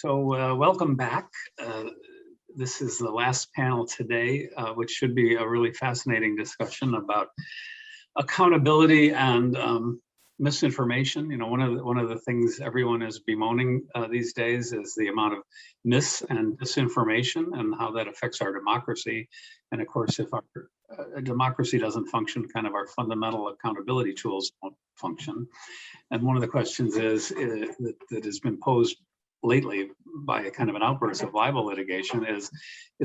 Welcome back. This is the last panel today, which should be a really fascinating discussion about accountability and misinformation. You know, one of the things everyone is bemoaning these days is the amount of mis and disinformation and how that affects our democracy. And of course, if our democracy doesn't function, kind of our fundamental accountability tools won't function. And one of the questions is that has been posed lately by a kind of an outburst of libel litigation is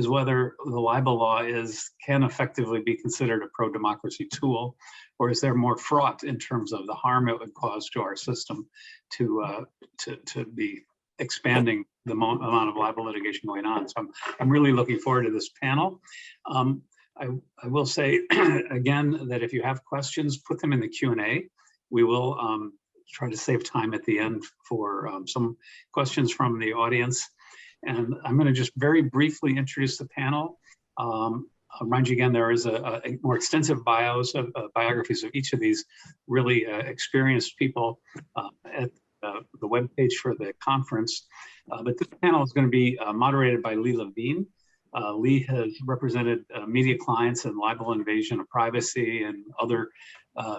whether the libel law can effectively be considered a pro-democracy tool, or is there more fraught in terms of the harm it would cause to our system to be expanding the amount of libel litigation going on. So I'm really looking forward to this panel. I will say again that if you have questions, put them in the Q&A. We will try to save time at the end for some questions from the audience. And I'm going to just very briefly introduce the panel. I'll remind you again, there is a more extensive biographies of each of these really experienced people at the webpage for the conference. But this panel is going to be moderated by Levine. Lee has represented media clients in libel invasion of privacy and other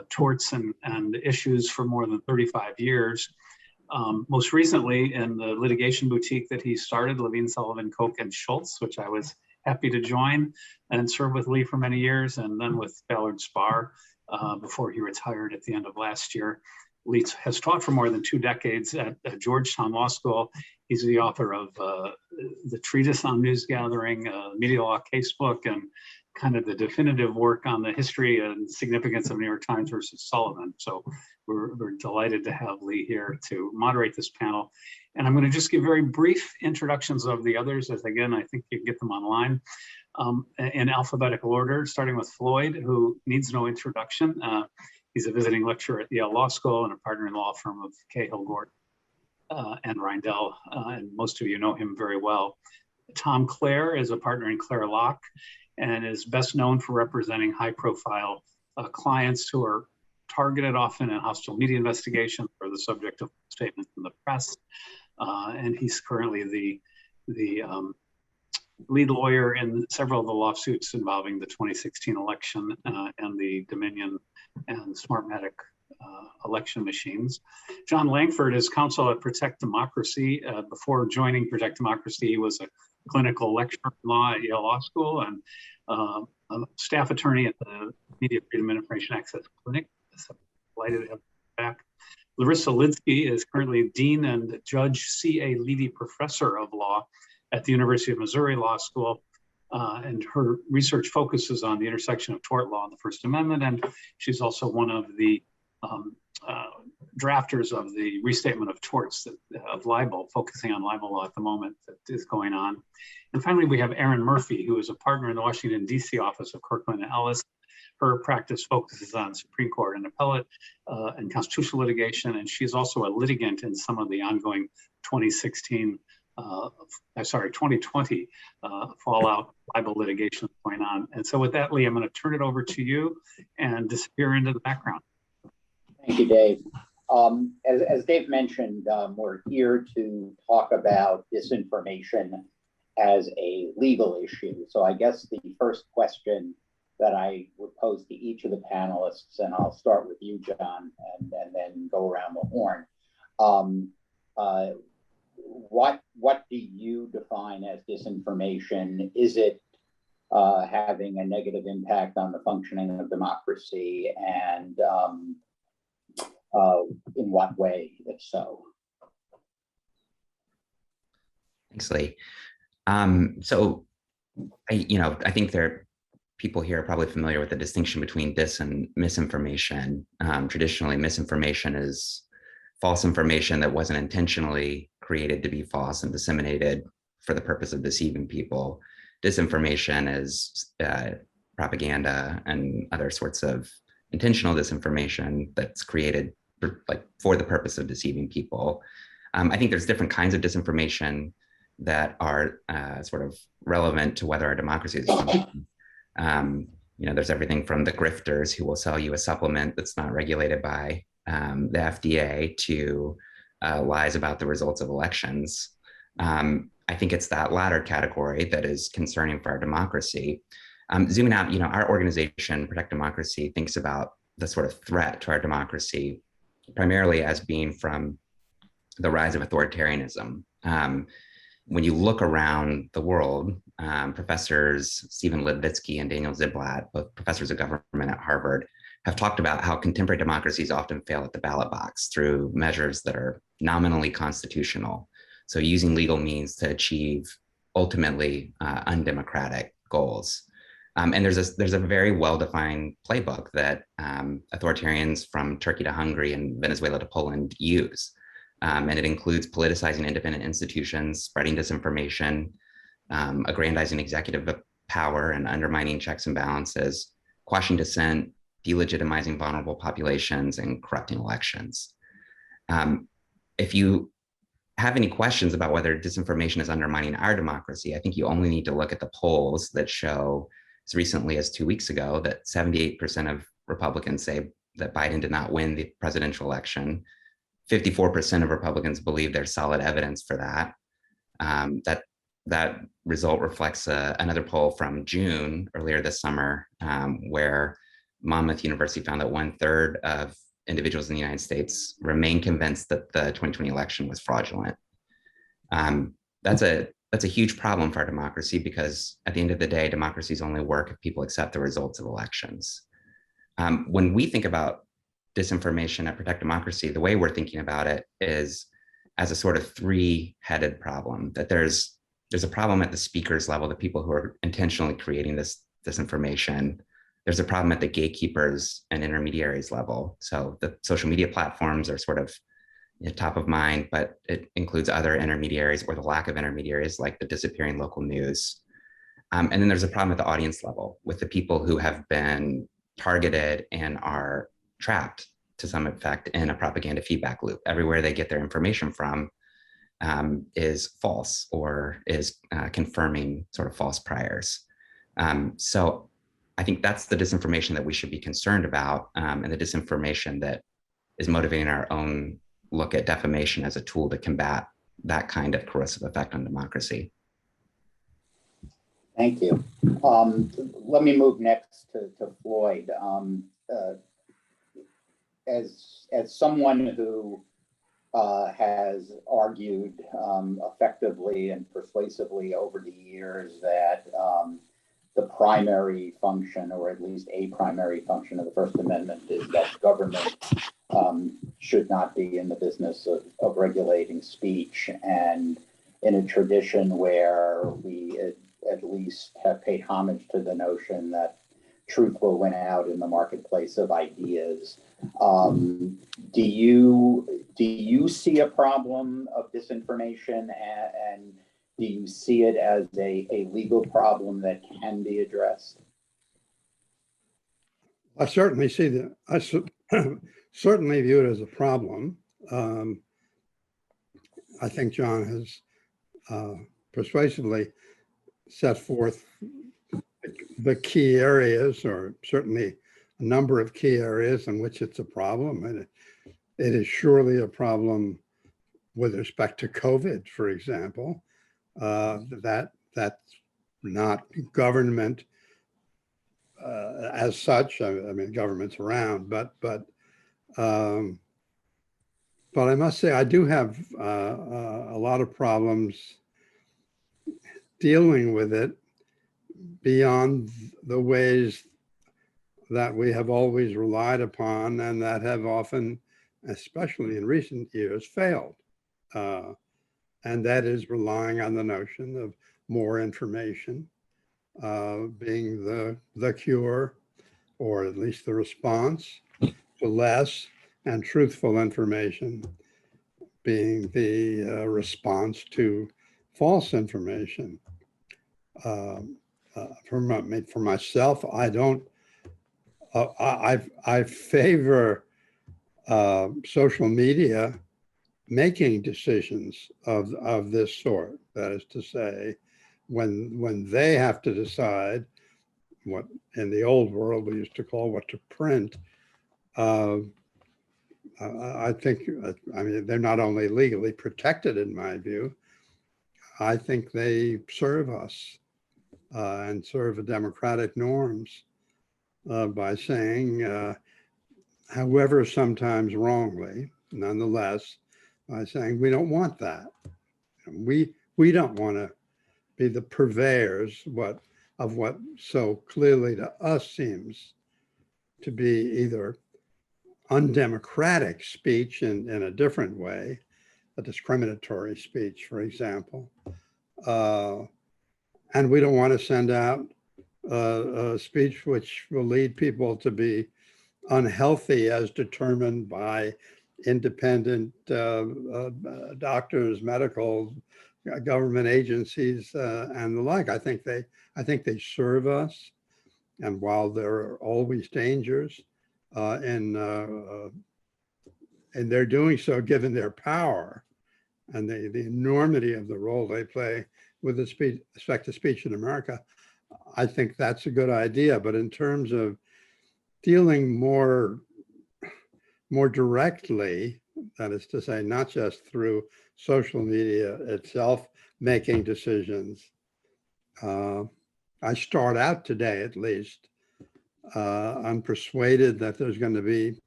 torts and issues for more than 35 years. Most recently in the litigation boutique that he started, Levine, Sullivan, Koch, and Schultz, which I was happy to join and serve with Lee for many years, and then with Ballard Spahr before he retired at the end of last year. Lee has taught for more than 2 decades at Georgetown Law School. He's the author of the treatise on news gathering, media law casebook, and kind of the definitive work on the history and significance of New York Times versus Sullivan. So we're delighted to have Lee here to moderate this panel. And I'm going to just give very brief introductions of the others, as again, I think you can get them online in alphabetical order, starting with Floyd, who needs no introduction. He's a visiting lecturer at Yale Law School and a partner in the law firm of Cahill, and Reindel, and most of you know him very well. Tom Clare is a partner in Clare, Locke, and is best known for representing high-profile clients who are targeted often in hostile media investigation or the subject of statements in the press. And he's currently the lead lawyer in several of the lawsuits involving the 2016 election and the Dominion and Smartmatic election machines. John Langford is counsel at Protect Democracy. Before joining Protect Democracy, he was a clinical lecturer in law at Yale Law School and a staff attorney at the Media Freedom and Information Access Clinic. So delighted to have him back. Lyrissa Lidsky is currently Dean and Judge C.A. Leedy Professor of Law at the University of Missouri Law School. And her research focuses on the intersection of tort law and the First Amendment. And she's also one of the drafters of the restatement of torts of libel, focusing on libel law at the moment that is going on. And finally, we have Erin Murphy, who is a partner in the Washington, D.C. office of Kirkland and Elis. Her practice focuses on Supreme Court and appellate and constitutional litigation. And she's also a litigant in some of the ongoing 2020 fallout libel litigation going on. And so with that, Lee, I'm going to turn it over to you and disappear into the background. Thank you, Dave. As Dave mentioned, we're here to talk about disinformation as a legal issue. So I guess the first question that I would pose to each of the panelists, and I'll start with you, John, and then go around the horn. What do you define as disinformation? Is it having a negative impact on the functioning of democracy, and in what way, if so? Thanks, Lee. I think people here are probably familiar with the distinction between dis and misinformation. Traditionally, misinformation is false information that wasn't intentionally created to be false and disseminated for the purpose of deceiving people. Disinformation is propaganda and other sorts of intentional disinformation that's created for the purpose of deceiving people. I think there's different kinds of disinformation that are sort of relevant to whether our democracy is functioning. There's everything from the grifters who will sell you a supplement that's not regulated by the FDA to lies about the results of elections. I think it's that latter category that is concerning for our democracy. Zooming out, our organization, Protect Democracy, thinks about the sort of threat to our democracy primarily as being from the rise of authoritarianism. When you look around the world, professors Stephen Lidsky and Daniel Ziblatt, both professors of government at Harvard, have talked about how contemporary democracies often fail at the ballot box through measures that are nominally constitutional. So using legal means to achieve ultimately undemocratic goals. And there's a very well-defined playbook that authoritarians from Turkey to Hungary and Venezuela to Poland use. And it includes politicizing independent institutions, spreading disinformation, aggrandizing executive power and undermining checks and balances, quashing dissent, delegitimizing vulnerable populations, and corrupting elections. If you have any questions about whether disinformation is undermining our democracy, I think you only need to look at the polls that show, as recently as 2 weeks ago, that 78% of Republicans say that Biden did not win the presidential election. 54% of Republicans believe there's solid evidence for that. That result reflects another poll from June earlier this summer, where Monmouth University found that 1/3 of individuals in the United States remain convinced that the 2020 election was fraudulent. That's a huge problem for our democracy, because at the end of the day, democracies only work if people accept the results of elections. When we think about disinformation at Protect Democracy, the way we're thinking about it is as a sort of three-headed problem, that there's a problem at the speakers level, the people who are intentionally creating this disinformation. There's a problem at the gatekeepers and intermediaries level. So the social media platforms are sort of top of mind, but it includes other intermediaries or the lack of intermediaries, like the disappearing local news. And then there's a problem at the audience level with the people who have been targeted and are trapped to some effect in a propaganda feedback loop. Everywhere they get their information from is false or is confirming sort of false priors. So I think that's the disinformation that we should be concerned about, and the disinformation that is motivating our own look at defamation as a tool to combat that kind of corrosive effect on democracy. Thank you. Let me move next to Floyd. As someone who has argued effectively and persuasively over the years that the primary function, or at least a primary function of the First Amendment, is that government should not be in the business of regulating speech. And in a tradition where we at least have paid homage to the notion that truth will win out in the marketplace of ideas, do you see a problem of disinformation, and do you see it as a legal problem that can be addressed? I certainly see that. I certainly view it as a problem. I think John has persuasively set forth the key areas, or certainly a number of key areas in which it's a problem. And it is surely a problem with respect to COVID, for example. That's not government as such. I mean, government's around, but I must say I do have a lot of problems dealing with it beyond the ways that we have always relied upon, and that have often, especially in recent years, failed. And that is relying on the notion of more information being the cure, or at least the response to less, and truthful information being the response to false information. For myself, I favor social media making decisions of this sort. That is to say, when they have to decide what in the old world we used to call what to print, I think, I mean, they're not only legally protected in my view, I think they serve us and serve democratic norms by saying, however, sometimes wrongly, nonetheless, by saying we don't want that. We don't want to be the purveyors of what so clearly to us seems to be either undemocratic speech in a different way, a discriminatory speech, for example. And we don't want to send out a speech which will lead people to be unhealthy as determined by independent doctors, medical, government agencies, and the like. I think they serve us. And while there are always dangers, and they're doing so given their power and the enormity of the role they play with respect to speech in America, I think that's a good idea. But in terms of dealing more directly, that is to say, not just through social media itself, making decisions. I start out today, at least, I'm persuaded that there's going to be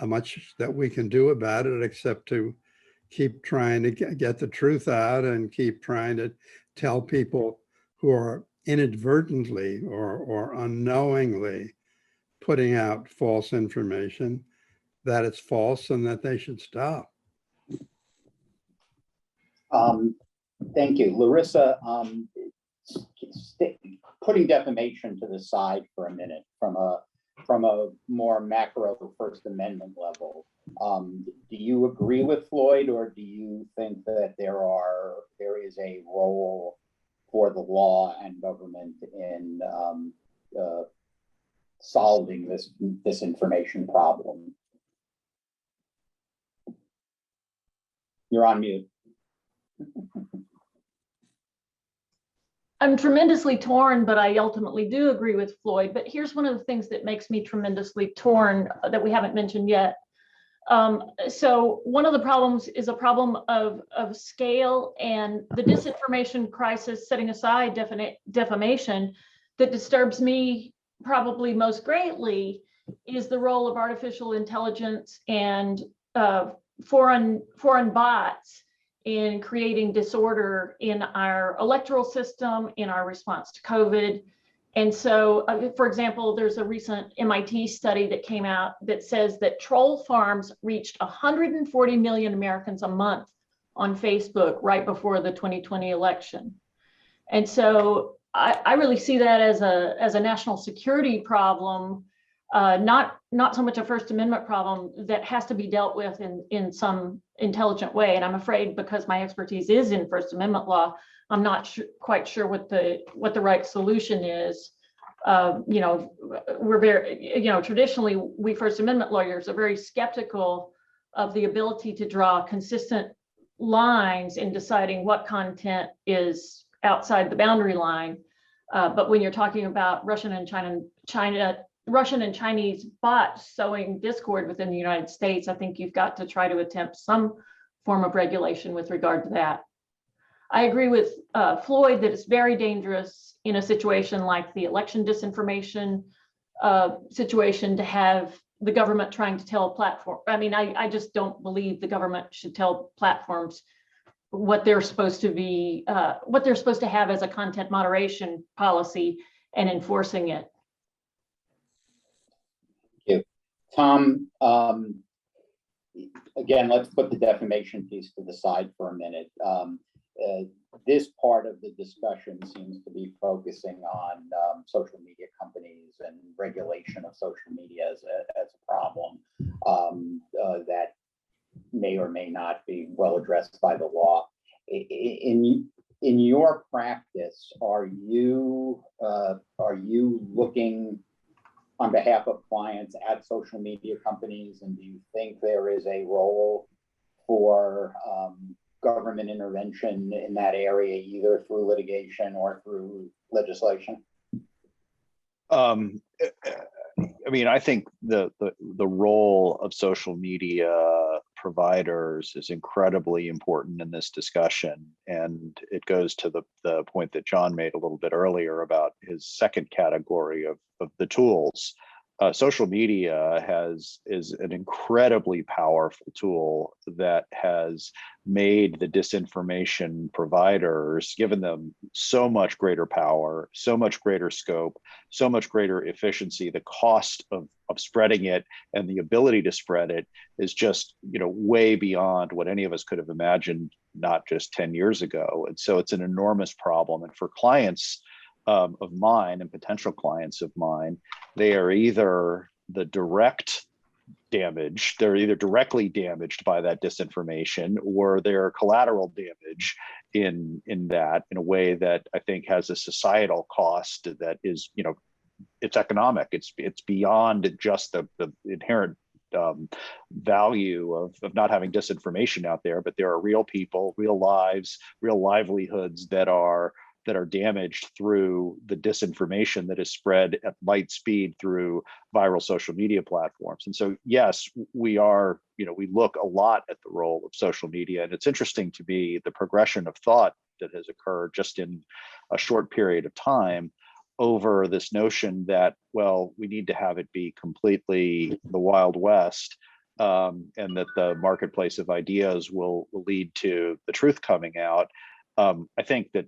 much that we can do about it, except to keep trying to get the truth out and keep trying to tell people who are inadvertently or unknowingly putting out false information that it's false and that they should stop. Thank you. Lyrissa, putting defamation to the side for a minute from a more macro First Amendment level, do you agree with Floyd, or do you think that there is a role for the law and government in solving this disinformation problem? You're on mute. I'm tremendously torn, but I ultimately do agree with Floyd. But here's one of the things that makes me tremendously torn that we haven't mentioned yet. So one of the problems is a problem of scale, and the disinformation crisis, setting aside defamation, that disturbs me probably most greatly is the role of artificial intelligence and foreign bots in creating disorder in our electoral system, in our response to COVID. And so, for example, there's a recent MIT study that came out that says that troll farms reached 140 million Americans a month on Facebook right before the 2020 election. And so I really see that as a national security problem, not so much a First Amendment problem that has to be dealt with in some intelligent way. And I'm afraid, because my expertise is in First Amendment law, I'm not quite sure what the right solution is. We're very, traditionally, we First Amendment lawyers are very skeptical of the ability to draw consistent lines in deciding what content is outside the boundary line. But when you're talking about Russian and Chinese bots sowing discord within the United States, I think you've got to try to attempt some form of regulation with regard to that. I agree with Floyd that it's very dangerous in a situation like the election disinformation situation to have the government trying to tell a platform. I mean, I just don't believe the government should tell platforms what they're supposed to be, what they're supposed to have as a content moderation policy and enforcing it. Thank you. Tom, again, let's put the defamation piece to the side for a minute. This part of the discussion seems to be focusing on social media companies and regulation of social media as a problem that may or may not be well addressed by the law. In your practice, are you looking on behalf of clients at social media companies, and do you think there is a role for government intervention in that area, either through litigation or through legislation? I mean, I think the role of social media providers is incredibly important in this discussion. And it goes to the point that John made a little bit earlier about his second category of the tools. Social media is an incredibly powerful tool that has made the disinformation providers, given them so much greater power, so much greater scope, so much greater efficiency. The cost of spreading it and the ability to spread it is just, way beyond what any of us could have imagined, not just 10 years ago. And so it's an enormous problem. And for clients of mine and potential clients of mine, they are either the direct damage, they're either directly damaged by that disinformation, or they're collateral damage in that, in a way that I think has a societal cost that is, it's economic. It's beyond just the inherent value of not having disinformation out there, but there are real people, real lives, real livelihoods that are damaged through the disinformation that is spread at light speed through viral social media platforms. And so, yes, we look a lot at the role of social media. And it's interesting to me, the progression of thought that has occurred just in a short period of time over this notion that, well, we need to have it be completely the Wild West, and that the marketplace of ideas will lead to the truth coming out. I think that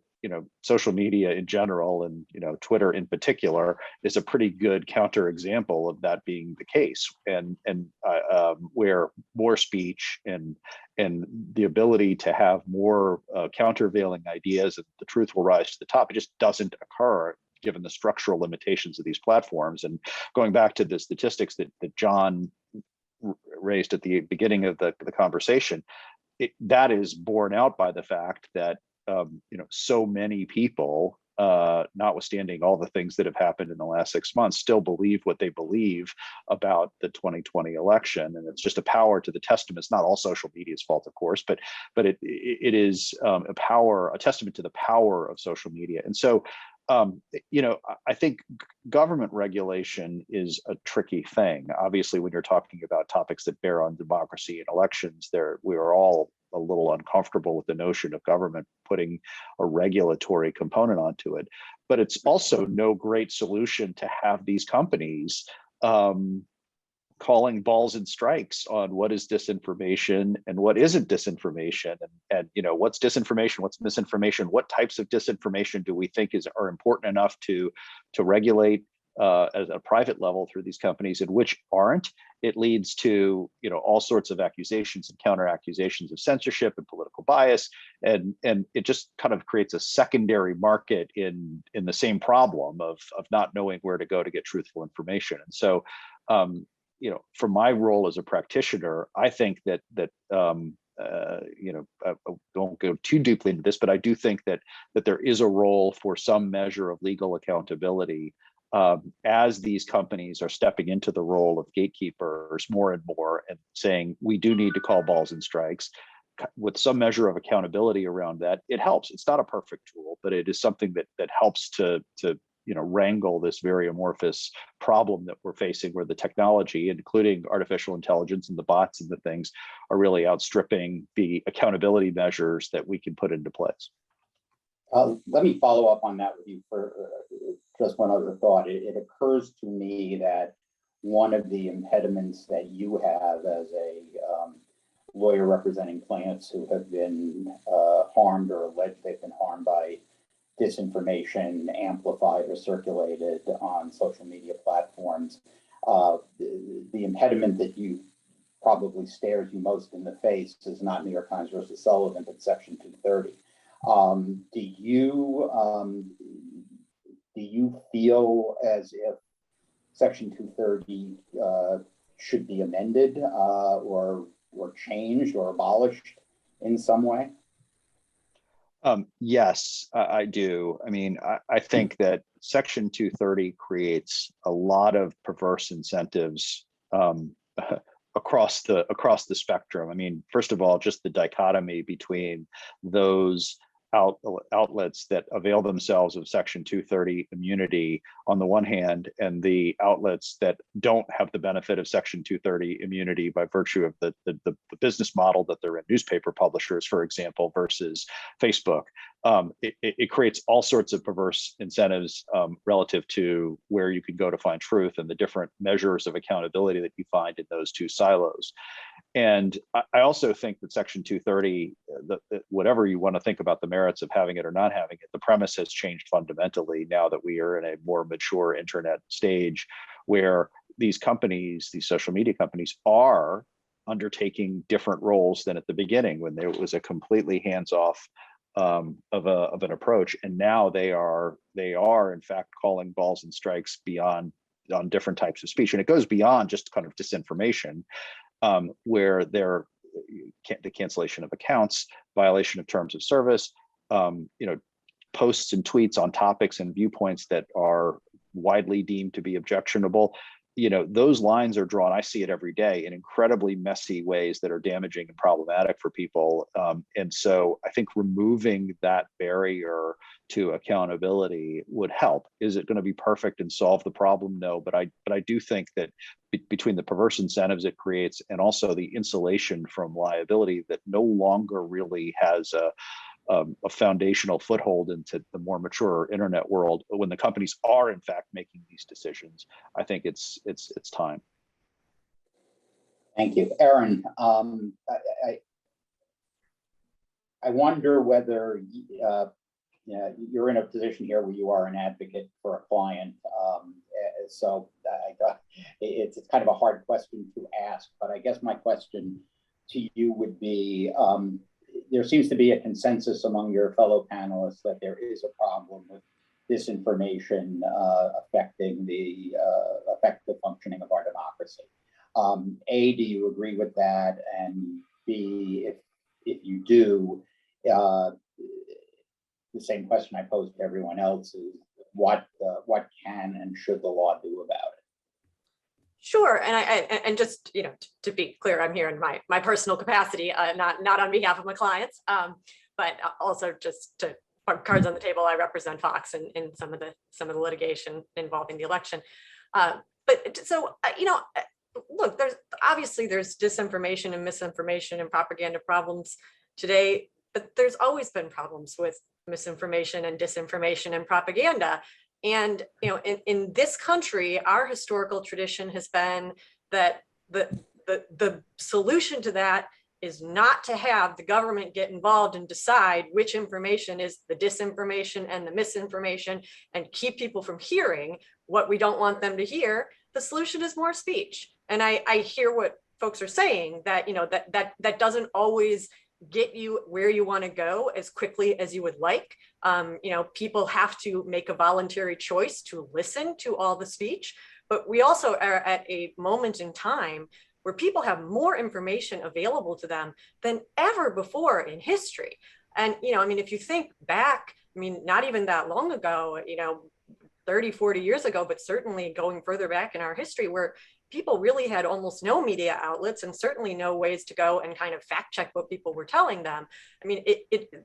social media in general, and Twitter in particular, is a pretty good counterexample of that being the case, and where more speech and the ability to have more countervailing ideas, and the truth will rise to the top. It just doesn't occur given the structural limitations of these platforms. And going back to the statistics that John raised at the beginning of the conversation, that is borne out by the fact that so many people, notwithstanding all the things that have happened in the last 6 months, still believe what they believe about the 2020 election. And it's just a power to the testament. It's not all social media's fault, of course, but it is a testament to the power of social media. And so, I think government regulation is a tricky thing. Obviously, when you're talking about topics that bear on democracy and elections, we are all a little uncomfortable with the notion of government putting a regulatory component onto it. But it's also no great solution to have these companies calling balls and strikes on what is disinformation and what isn't disinformation, and what's disinformation, what's misinformation, what types of disinformation do we think are important enough to regulate at a private level through these companies, and which aren't. It leads to all sorts of accusations and counter accusations of censorship and political bias, and it just kind of creates a secondary market in the same problem of not knowing where to go to get truthful information. And so, for my role as a practitioner, I think that I won't go too deeply into this, but I do think that there is a role for some measure of legal accountability as these companies are stepping into the role of gatekeepers more and more, and saying we do need to call balls and strikes with some measure of accountability around that. It helps. It's not a perfect tool, but it is something that helps to wrangle this very amorphous problem that we're facing, where the technology, including artificial intelligence and the bots and the things, are really outstripping the accountability measures that we can put into place. Let me follow up on that with you for just one other thought. It occurs to me that one of the impediments that you have as a lawyer representing clients who have been harmed or alleged they've been harmed by disinformation amplified or circulated on social media platforms, the impediment that you probably stares you most in the face is not New York Times versus Sullivan, but Section 230. Do you feel as if Section 230 should be amended or changed or abolished in some way? Yes, I do. I mean, I think that Section 230 creates a lot of perverse incentives across the spectrum. I mean, first of all, just the dichotomy between those outlets that avail themselves of Section 230 immunity on the one hand, and the outlets that don't have the benefit of Section 230 immunity by virtue of the business model that they're in, newspaper publishers, for example, versus Facebook. It creates all sorts of perverse incentives relative to where you can go to find truth and the different measures of accountability that you find in those two silos. And I also think that Section 230, whatever you want to think about the merits of having it or not having it, the premise has changed fundamentally now that we are in a more mature internet stage where these companies, these social media companies, are undertaking different roles than at the beginning when there was a completely hands-off of an approach. And now they are in fact calling balls and strikes beyond on different types of speech. And it goes beyond just kind of disinformation. Where the cancellation of accounts, violation of terms of service, posts and tweets on topics and viewpoints that are widely deemed to be objectionable. Those lines are drawn, I see it every day, in incredibly messy ways that are damaging and problematic for people. And so I think removing that barrier to accountability would help. Is it going to be perfect and solve the problem? No, but I do think that between the perverse incentives it creates and also the insulation from liability that no longer really has a foundational foothold into the more mature internet world, when the companies are in fact making these decisions, I think it's time. Thank you, Erin. I wonder whether you're in a position here where you are an advocate for a client. So it's kind of a hard question to ask, but I guess my question to you would be, there seems to be a consensus among your fellow panelists that there is a problem with disinformation affecting the effective functioning of our democracy. A, do you agree with that? And B, if you do, the same question I posed to everyone else is what can and should the law do about it? Sure, and just to be clear, I'm here in my personal capacity, not on behalf of my clients, but also just to put cards on the table. I represent Fox in some of the litigation involving the election. But so look, there's disinformation and misinformation and propaganda problems today, but there's always been problems with misinformation and disinformation and propaganda. And in this country, our historical tradition has been that the solution to that is not to have the government get involved and decide which information is the disinformation and the misinformation and keep people from hearing what we don't want them to hear. The solution is more speech. And I hear what folks are saying, that that doesn't always get you where you want to go as quickly as you would like. People have to make a voluntary choice to listen to all the speech, but we also are at a moment in time where people have more information available to them than ever before in history. And, if you think back, not even that long ago, 30, 40 years ago, but certainly going further back in our history, where people really had almost no media outlets and certainly no ways to go and kind of fact check what people were telling them.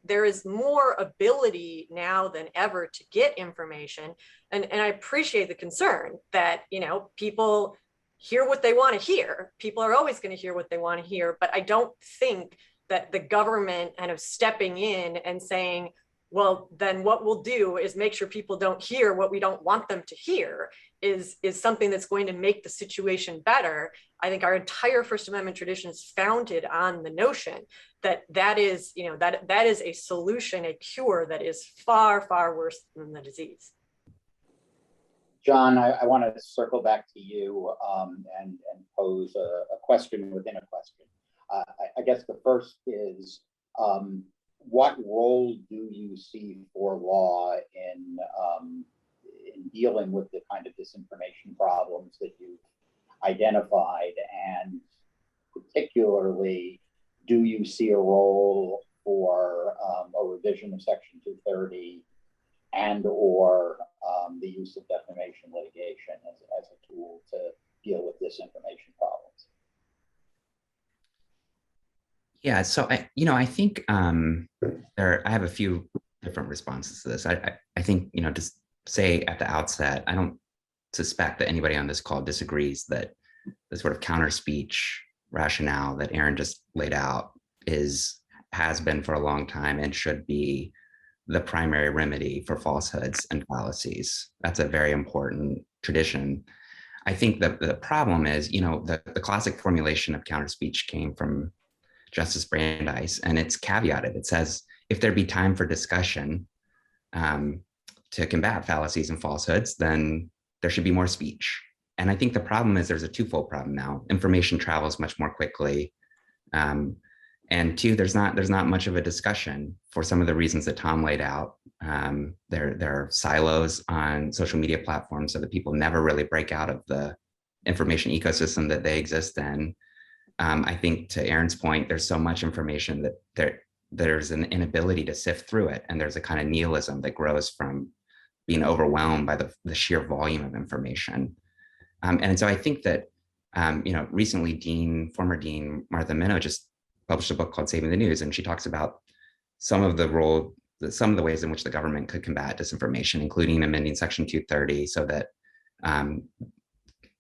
There is more ability now than ever to get information. And I appreciate the concern that, people hear what they want to hear. People are always going to hear what they want to hear, but I don't think that the government kind of stepping in and saying, well, then what we'll do is make sure people don't hear what we don't want them to hear is something that's going to make the situation better. I think our entire First Amendment tradition is founded on the notion that is a solution, a cure that is far, far worse than the disease. John, I want to circle back to you and pose a question within a question. I guess the first is, what role do you see for law in dealing with the kind of disinformation problems that you've identified? And particularly, do you see a role for a revision of Section 230 and or the use of defamation litigation as a tool to deal with disinformation problems? Yeah, so I think I have a few different responses to this. I think, just say at the outset, I don't suspect that anybody on this call disagrees that the sort of counter speech rationale that Erin just laid out has been for a long time and should be the primary remedy for falsehoods and fallacies. That's a very important tradition. I think that the problem is, the classic formulation of counter speech came from Justice Brandeis, and it's caveated. It says, if there be time for discussion to combat fallacies and falsehoods, then there should be more speech. And I think the problem is there's a twofold problem now. Information travels much more quickly. And two, there's not much of a discussion for some of the reasons that Tom laid out. There are silos on social media platforms so that people never really break out of the information ecosystem that they exist in. I think, to Erin's point, there's so much information that there's an inability to sift through it. And there's a kind of nihilism that grows from being overwhelmed by the sheer volume of information. And so I think that, recently former Dean Martha Minow just published a book called Saving the News, and she talks about some of the ways in which the government could combat disinformation, including amending Section 230 so that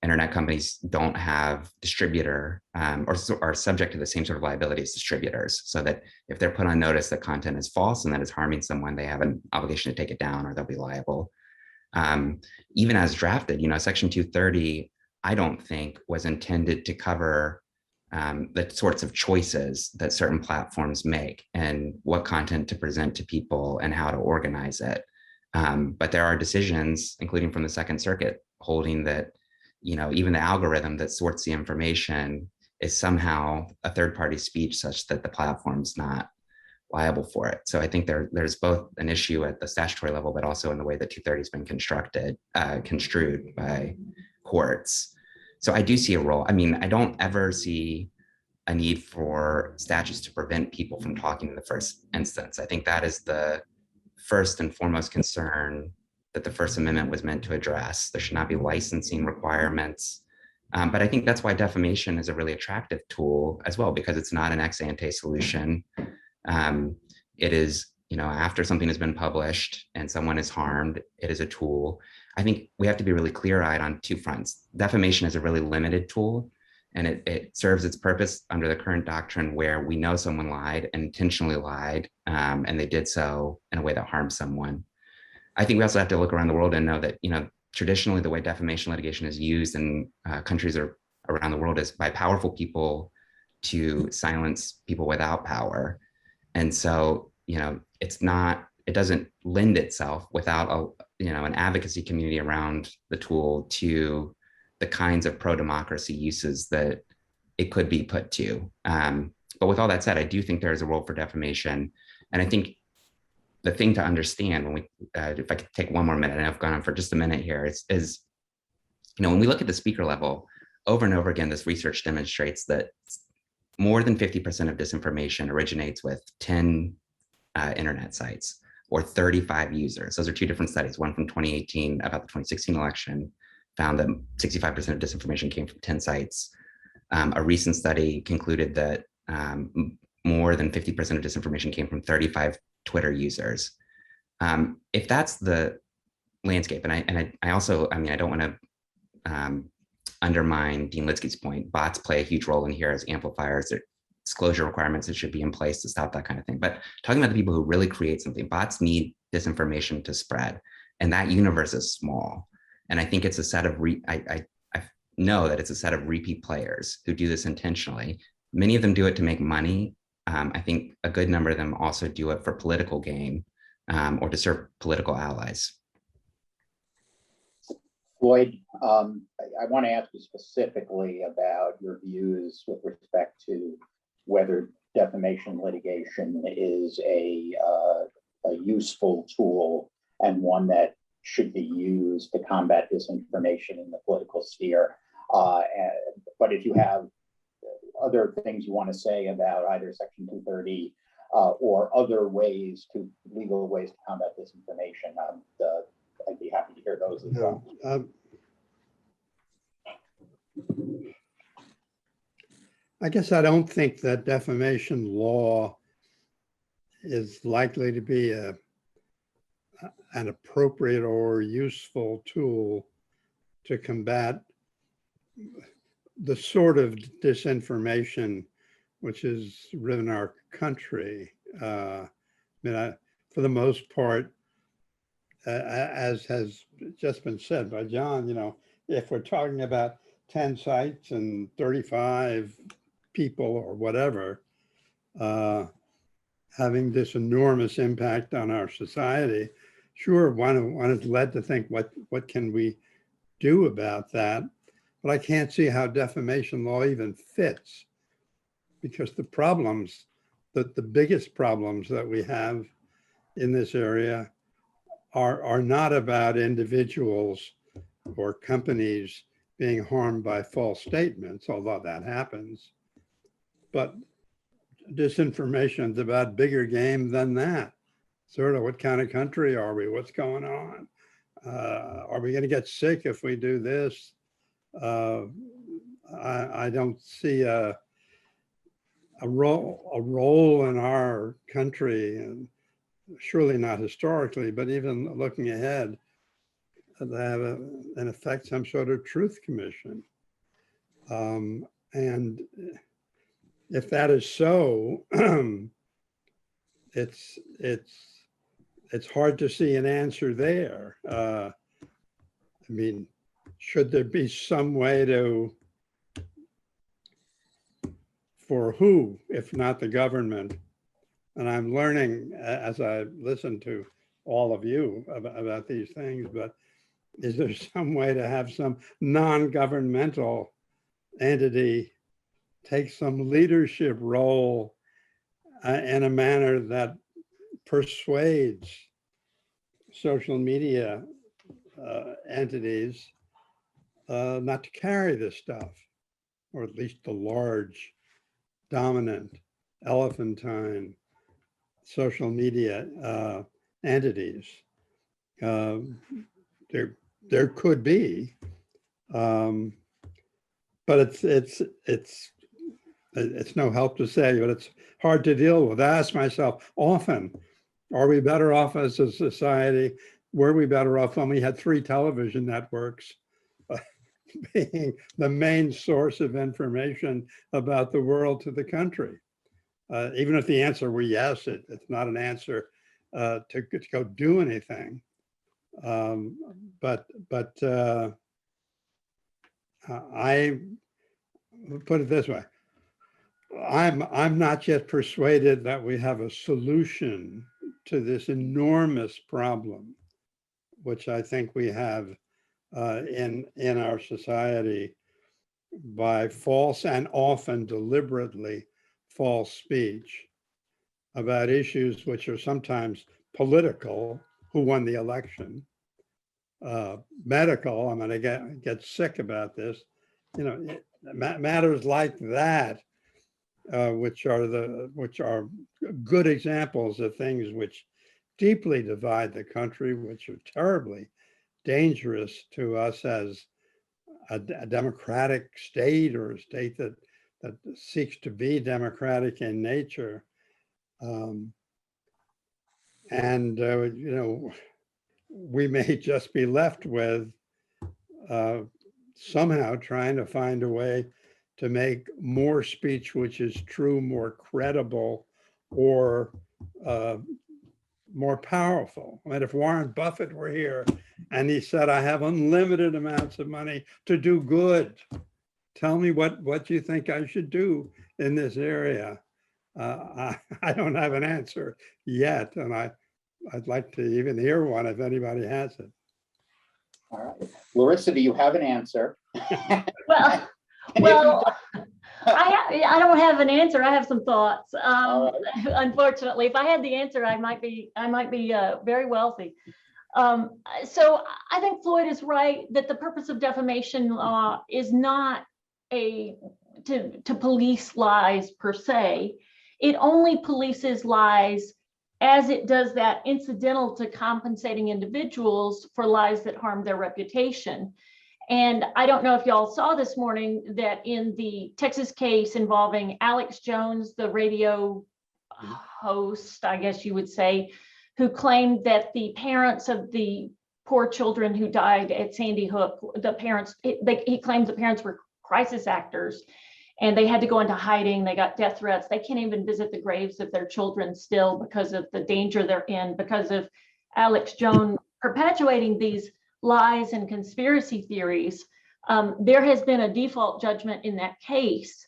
internet companies don't have distributor or are subject to the same sort of liability as distributors, so that if they're put on notice that content is false and that is harming someone, they have an obligation to take it down or they'll be liable. Even as drafted, Section 230, I don't think was intended to cover the sorts of choices that certain platforms make and what content to present to people and how to organize it. But there are decisions, including from the Second Circuit, holding that, even the algorithm that sorts the information is somehow a third-party speech such that the platform's not liable for it. So I think there's both an issue at the statutory level, but also in the way that 230 has been construed by courts. So I do see a role. I mean, I don't ever see a need for statutes to prevent people from talking in the first instance. I think that is the first and foremost concern that the First Amendment was meant to address. There should not be licensing requirements. But I think that's why defamation is a really attractive tool as well, because it's not an ex ante solution. It is, after something has been published and someone is harmed, it is a tool. I think we have to be really clear-eyed on two fronts. Defamation is a really limited tool, and it serves its purpose under the current doctrine where we know someone lied and intentionally lied, and they did so in a way that harmed someone. I think we also have to look around the world and know that, traditionally the way defamation litigation is used in countries around the world is by powerful people to silence people without power. And so, it doesn't lend itself without an advocacy community around the tool to the kinds of pro-democracy uses that it could be put to. But with all that said, I do think there is a role for defamation. And I think the thing to understand when if I could take one more minute, and I've gone on for just a minute here, is when we look at the speaker level, over and over again, this research demonstrates that more than 50% of disinformation originates with 10 internet sites or 35 users. Those are two different studies. One from 2018 about the 2016 election found that 65% of disinformation came from 10 sites. A recent study concluded that more than 50% of disinformation came from 35 Twitter users. If that's the landscape, and I also, I don't want to undermine Dean Lidsky's point. Bots play a huge role in here as amplifiers. There are disclosure requirements that should be in place to stop that kind of thing. But talking about the people who really create something, bots need disinformation to spread, and that universe is small. And I think it's a set of I know that it's a set of repeat players who do this intentionally. Many of them do it to make money. I think a good number of them also do it for political gain or to serve political allies. Floyd, I want to ask you specifically about your views with respect to whether defamation litigation is a useful tool and one that should be used to combat disinformation in the political sphere. But if you have other things you want to say about either Section 230 or other legal ways to combat disinformation, I'd be happy to hear those as well. I guess I don't think that defamation law is likely to be a an appropriate or useful tool to combat the sort of disinformation which has riven our country. I mean, for the most part, as has just been said by John, you know, if we're talking about 10 sites and 35 people or whatever, having this enormous impact on our society, sure, one is led to think, what can we do about that? But I can't see how defamation law even fits, because the problems, the biggest problems that we have in this area are not about individuals or companies being harmed by false statements, although that happens. But disinformation is about bigger game than that. Sort of, what kind of country are we? What's going on? Are we going to get sick if we do this? I don't see a role in our country, and surely not historically, but even looking ahead, to have in effect some sort of truth commission. And if that is so, it's hard to see an answer there. I mean, should there be some way for who, if not the government? And I'm learning as I listen to all of you about these things, but is there some way to have some non-governmental entity take some leadership role in a manner that persuades social media entities not to carry this stuff, or at least the large, dominant, elephantine social media entities? There could be, but it's no help to say, but it's hard to deal with. I ask myself often, are we better off as a society? Were we better off when we had 3 television networks being the main source of information about the world to the country? Even if the answer were yes, it's not an answer to go do anything. But I put it this way. I'm not yet persuaded that we have a solution to this enormous problem, which I think we have in our society by false and often deliberately false speech about issues which are sometimes political, who won the election, medical, I'm going to get sick about this, you know, matters like that, which are good examples of things which deeply divide the country, which are terribly dangerous to us as a democratic state, or a state that seeks to be democratic in nature. You know, we may just be left with somehow trying to find a way to make more speech which is true, more credible, or more powerful. I mean, if Warren Buffett were here and he said, I have unlimited amounts of money to do good, tell me what you think I should do in this area. I don't have an answer yet, and I'd like to even hear one if anybody has it. All right. Lyrissa, do you have an answer? Well, I don't have an answer. I have some thoughts. Right. Unfortunately, if I had the answer, I might be very wealthy. So I think Floyd is right that the purpose of defamation law is not to police lies per se. It only polices lies as it does that incidental to compensating individuals for lies that harm their reputation. And I don't know if y'all saw this morning that in the Texas case involving Alex Jones, the radio host, I guess you would say, who claimed that the parents of the poor children who died at Sandy Hook, he claimed the parents were crisis actors and they had to go into hiding. They got death threats. They can't even visit the graves of their children still because of the danger they're in, because of Alex Jones perpetuating these lies and conspiracy theories. There has been a default judgment in that case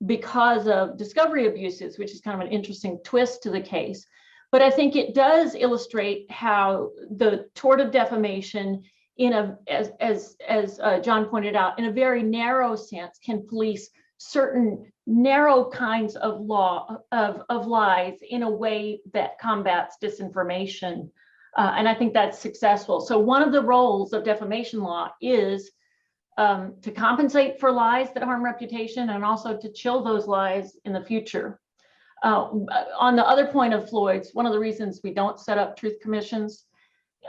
because of discovery abuses, which is kind of an interesting twist to the case. But I think it does illustrate how the tort of defamation, as John pointed out, in a very narrow sense, can police certain narrow kinds of lies in a way that combats disinformation. And I think that's successful. So one of the roles of defamation law is to compensate for lies that harm reputation and also to chill those lies in the future. On the other point of Floyd's, one of the reasons we don't set up truth commissions,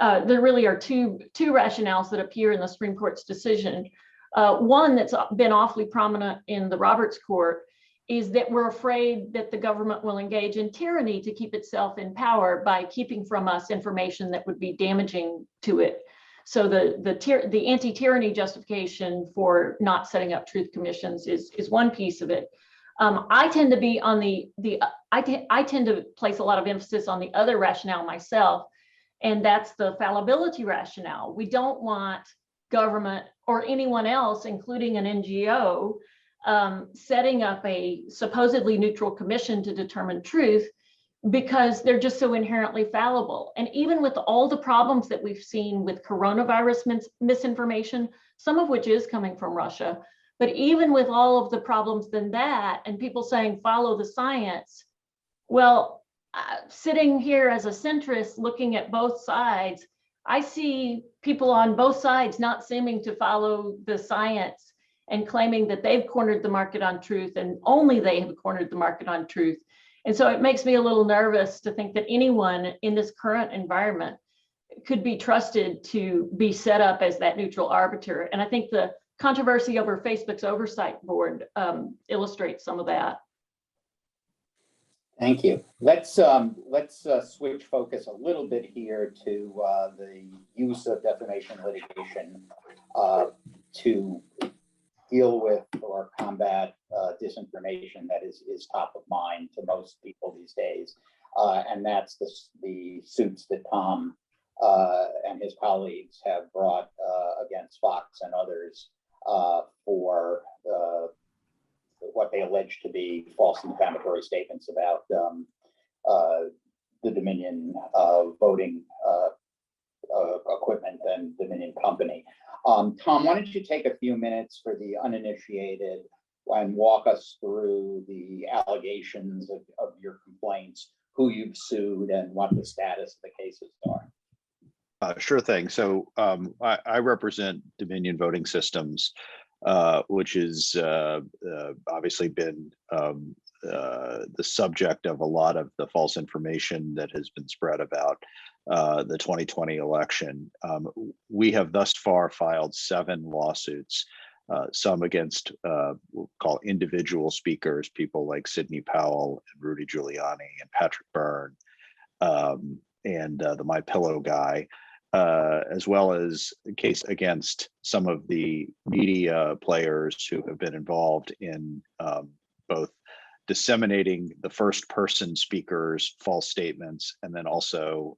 there really are two rationales that appear in the Supreme Court's decision. One that's been awfully prominent in the Roberts Court is that we're afraid that the government will engage in tyranny to keep itself in power by keeping from us information that would be damaging to it. So the anti-tyranny justification for not setting up truth commissions is one piece of it. I tend to be on I tend to place a lot of emphasis on the other rationale myself, and that's the fallibility rationale. We don't want government or anyone else, including an NGO, setting up a supposedly neutral commission to determine truth, because they're just so inherently fallible. And even with all the problems that we've seen with coronavirus misinformation, some of which is coming from Russia, but even with all of the problems than that, and people saying follow the science, well, sitting here as a centrist looking at both sides, I see people on both sides not seeming to follow the science and claiming that they've cornered the market on truth and only they have cornered the market on truth. And so it makes me a little nervous to think that anyone in this current environment could be trusted to be set up as that neutral arbiter. And I think the controversy over Facebook's oversight board illustrates some of that. Thank you. Let's switch focus a little bit here to the use of defamation litigation to deal with or combat disinformation that is top of mind to most people these days, and that's the suits that Tom and his colleagues have brought against Fox and others for what they allege to be false and defamatory statements about the Dominion voting equipment and Dominion Company. Tom, why don't you take a few minutes for the uninitiated and walk us through the allegations of your complaints, who you've sued, and what the status of the cases are? Sure thing. So I represent Dominion Voting Systems, which has obviously been the subject of a lot of the false information that has been spread about the 2020 election. We have thus far filed 7 lawsuits, some against we'll call individual speakers, people like Sidney Powell and Rudy Giuliani and Patrick Byrne and the My Pillow guy, as well as a case against some of the media players who have been involved in both disseminating the first person speakers' false statements, and then also,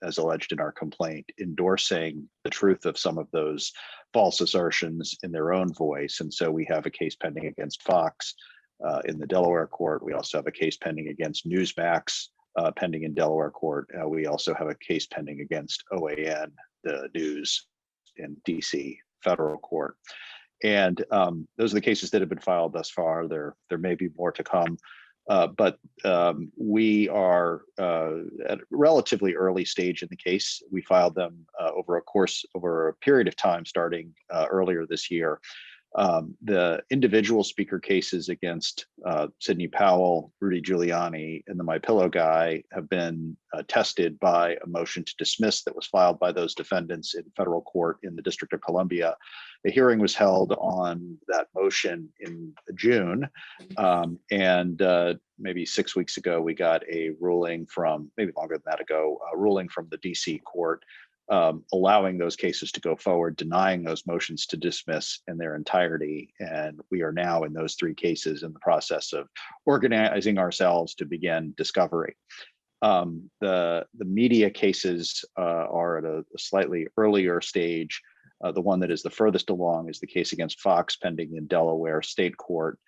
as alleged in our complaint, endorsing the truth of some of those false assertions in their own voice. And so we have a case pending against Fox in the Delaware court. We also have a case pending against Newsmax pending in Delaware court. We also have a case pending against OAN, the news in DC federal court. And those are the cases that have been filed thus far. There may be more to come, but we are at a relatively early stage in the case. We filed them over a period of time starting earlier this year. The individual speaker cases against Sidney Powell, Rudy Giuliani, and the My Pillow guy have been tested by a motion to dismiss that was filed by those defendants in federal court in the District of Columbia. A hearing was held on that motion in June, and maybe 6 weeks ago, we got a ruling from, maybe longer than that ago, a ruling from the DC court allowing those cases to go forward, denying those motions to dismiss in their entirety. And we are now in those 3 cases in the process of organizing ourselves to begin discovery. The media cases are at a slightly earlier stage. The one that is the furthest along is the case against Fox pending in Delaware State Court.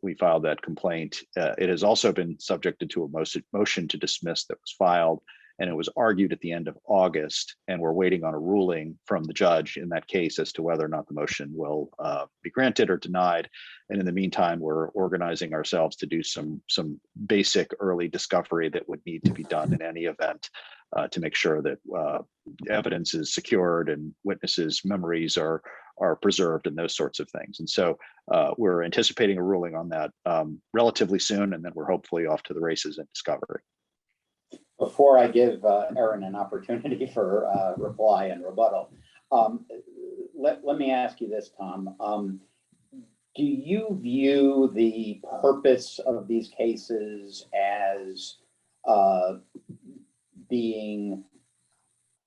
We filed that complaint. It has also been subjected to a motion to dismiss that was filed, and it was argued at the end of August, and we're waiting on a ruling from the judge in that case as to whether or not the motion will be granted or denied. And in the meantime, we're organizing ourselves to do some basic early discovery that would need to be done in any event to make sure that evidence is secured and witnesses' memories are preserved and those sorts of things. And so we're anticipating a ruling on that relatively soon, and then we're hopefully off to the races in discovery. Before I give Erin an opportunity for reply and rebuttal, let me ask you this, Tom. Do you view the purpose of these cases as being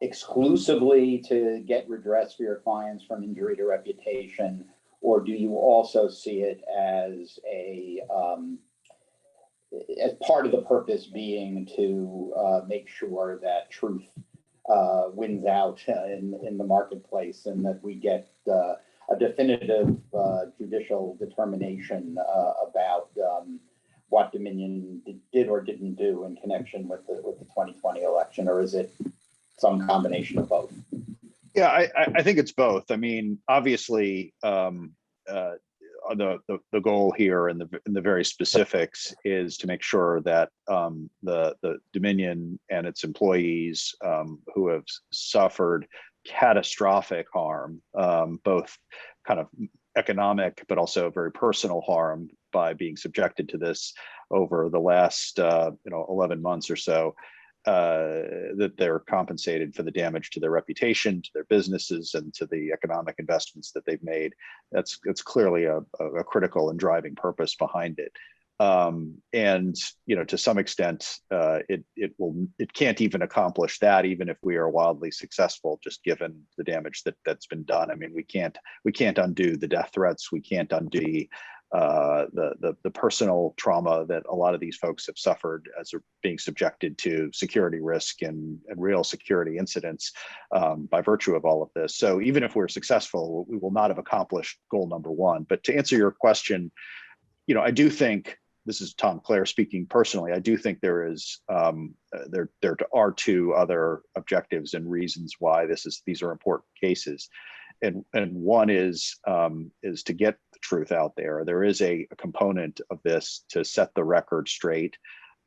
exclusively to get redress for your clients from injury to reputation, or do you also see it as as part of the purpose being to make sure that truth wins out in the marketplace, and that we get a definitive judicial determination about what Dominion did or didn't do in connection with the 2020 election, or is it some combination of both? Yeah, I think it's both. I mean, obviously, the goal here and the very specifics is to make sure that the Dominion and its employees who have suffered catastrophic harm, both kind of economic but also very personal harm by being subjected to this over the last 11 months or so, that they're compensated for the damage to their reputation, to their businesses, and to the economic investments that they've made. That's clearly a critical and driving purpose behind it. And to some extent, it can't even accomplish that, even if we are wildly successful, just given the damage that's been done. I mean, we can't undo the death threats. We can't undo the personal trauma that a lot of these folks have suffered as they're being subjected to security risk and real security incidents by virtue of all of this. So even if we're successful, we will not have accomplished goal number one. But to answer your question, I do think, this is Tom Clare speaking personally, I do think there are 2 other objectives and reasons why these are important cases. And one is to get the truth out there. There is a component of this to set the record straight,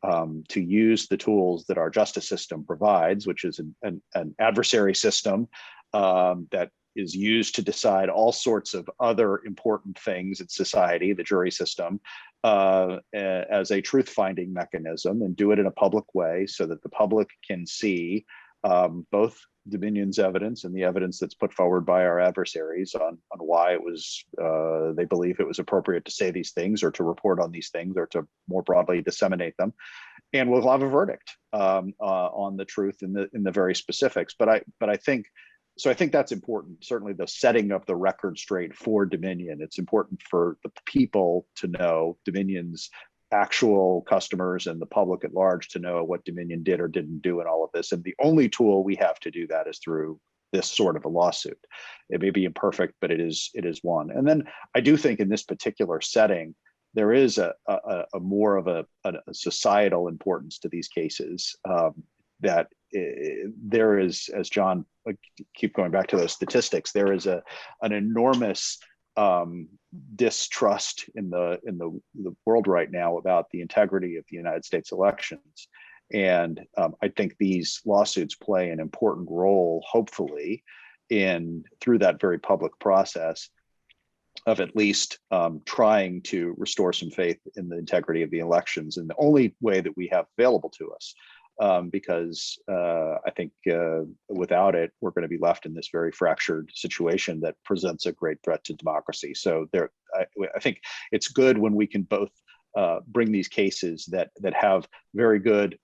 to use the tools that our justice system provides, which is an adversary system that is used to decide all sorts of other important things in society, the jury system, as a truth-finding mechanism, and do it in a public way so that the public can see both Dominion's evidence and the evidence that's put forward by our adversaries on why it was they believe it was appropriate to say these things or to report on these things or to more broadly disseminate them. And we'll have a verdict on the truth in the very specifics. But I think that's important. Certainly the setting of the record straight for Dominion. It's important for the people to know, Dominion's actual customers and the public at large to know what Dominion did or didn't do in all of this. And the only tool we have to do that is through this sort of a lawsuit. It may be imperfect, but it is one. And then I do think in this particular setting, there is a more of a societal importance to these cases, that there is, as John, keep going back to those statistics, there is an enormous distrust in the world right now about the integrity of the United States elections. And I think these lawsuits play an important role, hopefully, through that very public process, at least trying to restore some faith in the integrity of the elections in the only way that we have available to us. Because I think without it, we're going to be left in this very fractured situation that presents a great threat to democracy. So I think it's good when we can both bring these cases that have very good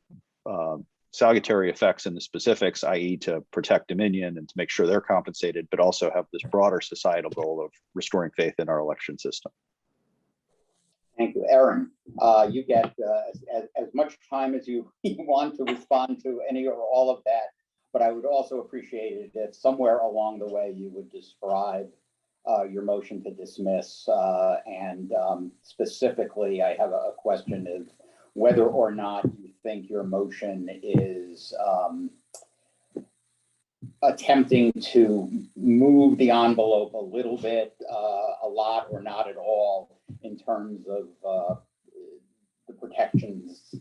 salutary effects in the specifics, i.e. to protect Dominion and to make sure they're compensated, but also have this broader societal goal of restoring faith in our election system. Thank you, Erin. You get as much time as you want to respond to any or all of that, but I would also appreciate it if somewhere along the way you would describe your motion to dismiss. And specifically, I have a question of whether or not you think your motion is attempting to move the envelope a little bit, a lot, or not at all in terms of the protections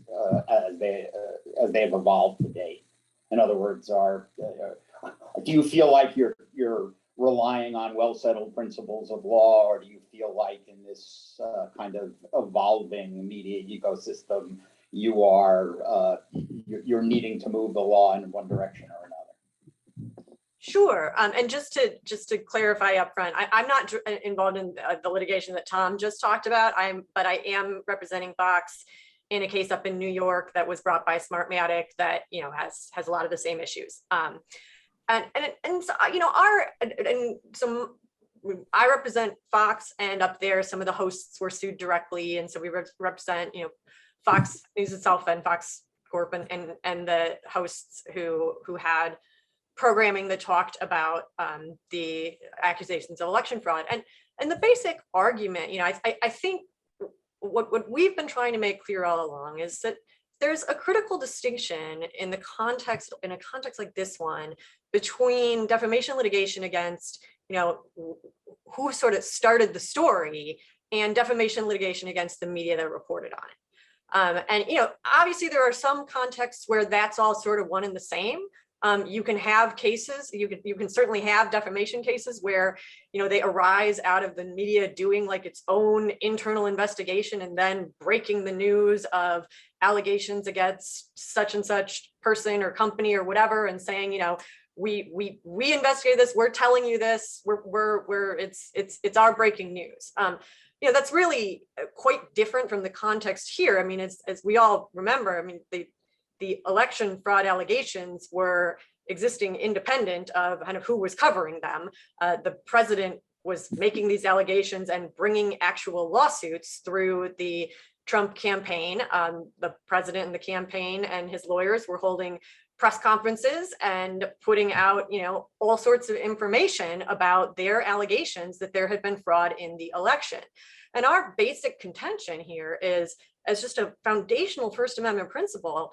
as they have evolved to date. In other words, do you feel like you're relying on well-settled principles of law, or do you feel like in this kind of evolving media ecosystem, you're needing to move the law in one direction or another? Sure, and just to clarify up front, I'm not involved in the litigation that Tom just talked about. But I am representing Fox in a case up in New York that was brought by Smartmatic that has a lot of the same issues. And so so I represent Fox, and up there some of the hosts were sued directly, and so we represent Fox News itself and Fox Corp and the hosts who had programming that talked about the accusations of election fraud. And the basic argument, I think what we've been trying to make clear all along is that there's a critical distinction in a context like this one between defamation litigation against who sort of started the story and defamation litigation against the media that reported on it. And obviously there are some contexts where that's all sort of one and the same. You can have cases, you can certainly have defamation cases where they arise out of the media doing like its own internal investigation and then breaking the news of allegations against such and such person or company or whatever, and saying we investigated this, we're telling you this, it's our breaking news. That's really quite different from the context here. I mean, as we all remember, I mean, the election fraud allegations were existing independent of kind of who was covering them. The president was making these allegations and bringing actual lawsuits through the Trump campaign. The president and the campaign and his lawyers were holding press conferences and putting out, all sorts of information about their allegations that there had been fraud in the election. And our basic contention here is, as just a foundational First Amendment principle,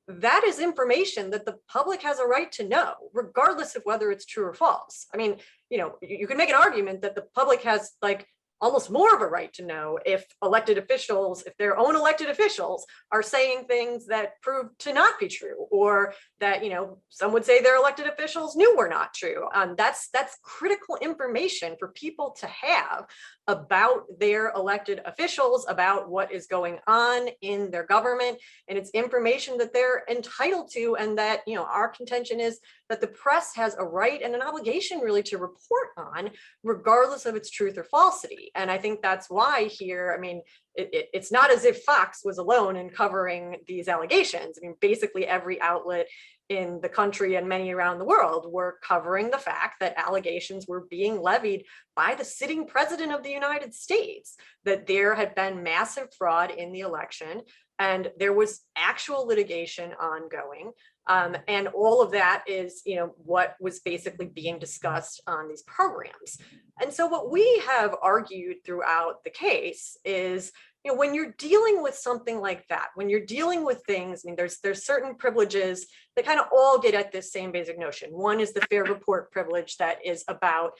that is information that the public has a right to know, regardless of whether it's true or false. I mean, you can make an argument that the public has almost more of a right to know if their own elected officials are saying things that prove to not be true, or that, some would say their elected officials knew were not true. That's critical information for people to have about their elected officials, about what is going on in their government. And it's information that they're entitled to, and that, our contention is that the press has a right and an obligation really to report on, regardless of its truth or falsity. And I think that's why here, I mean, it's not as if Fox was alone in covering these allegations. I mean, basically every outlet in the country and many around the world were covering the fact that allegations were being levied by the sitting president of the United States, that there had been massive fraud in the election, and there was actual litigation ongoing. And all of that is, what was basically being discussed on these programs. And so what we have argued throughout the case is, when you're dealing with something like that, when you're dealing with things, I mean, there's certain privileges that kind of all get at this same basic notion. One is the fair report privilege that is about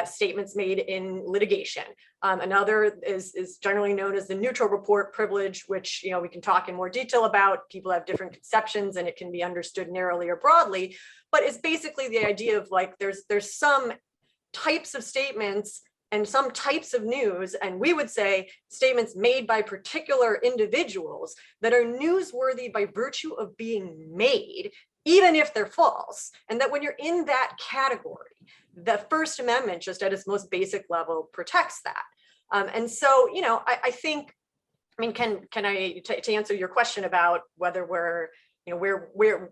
statements made in litigation. Another is generally known as the neutral report privilege, which we can talk in more detail about. People have different conceptions, and it can be understood narrowly or broadly. But it's basically the idea of there's some types of statements and some types of news, and we would say statements made by particular individuals that are newsworthy by virtue of being made, even if they're false. And that when you're in that category, the First Amendment, just at its most basic level, protects that. And so, you know, I think, I mean, can I, to answer your question about whether we're, you know,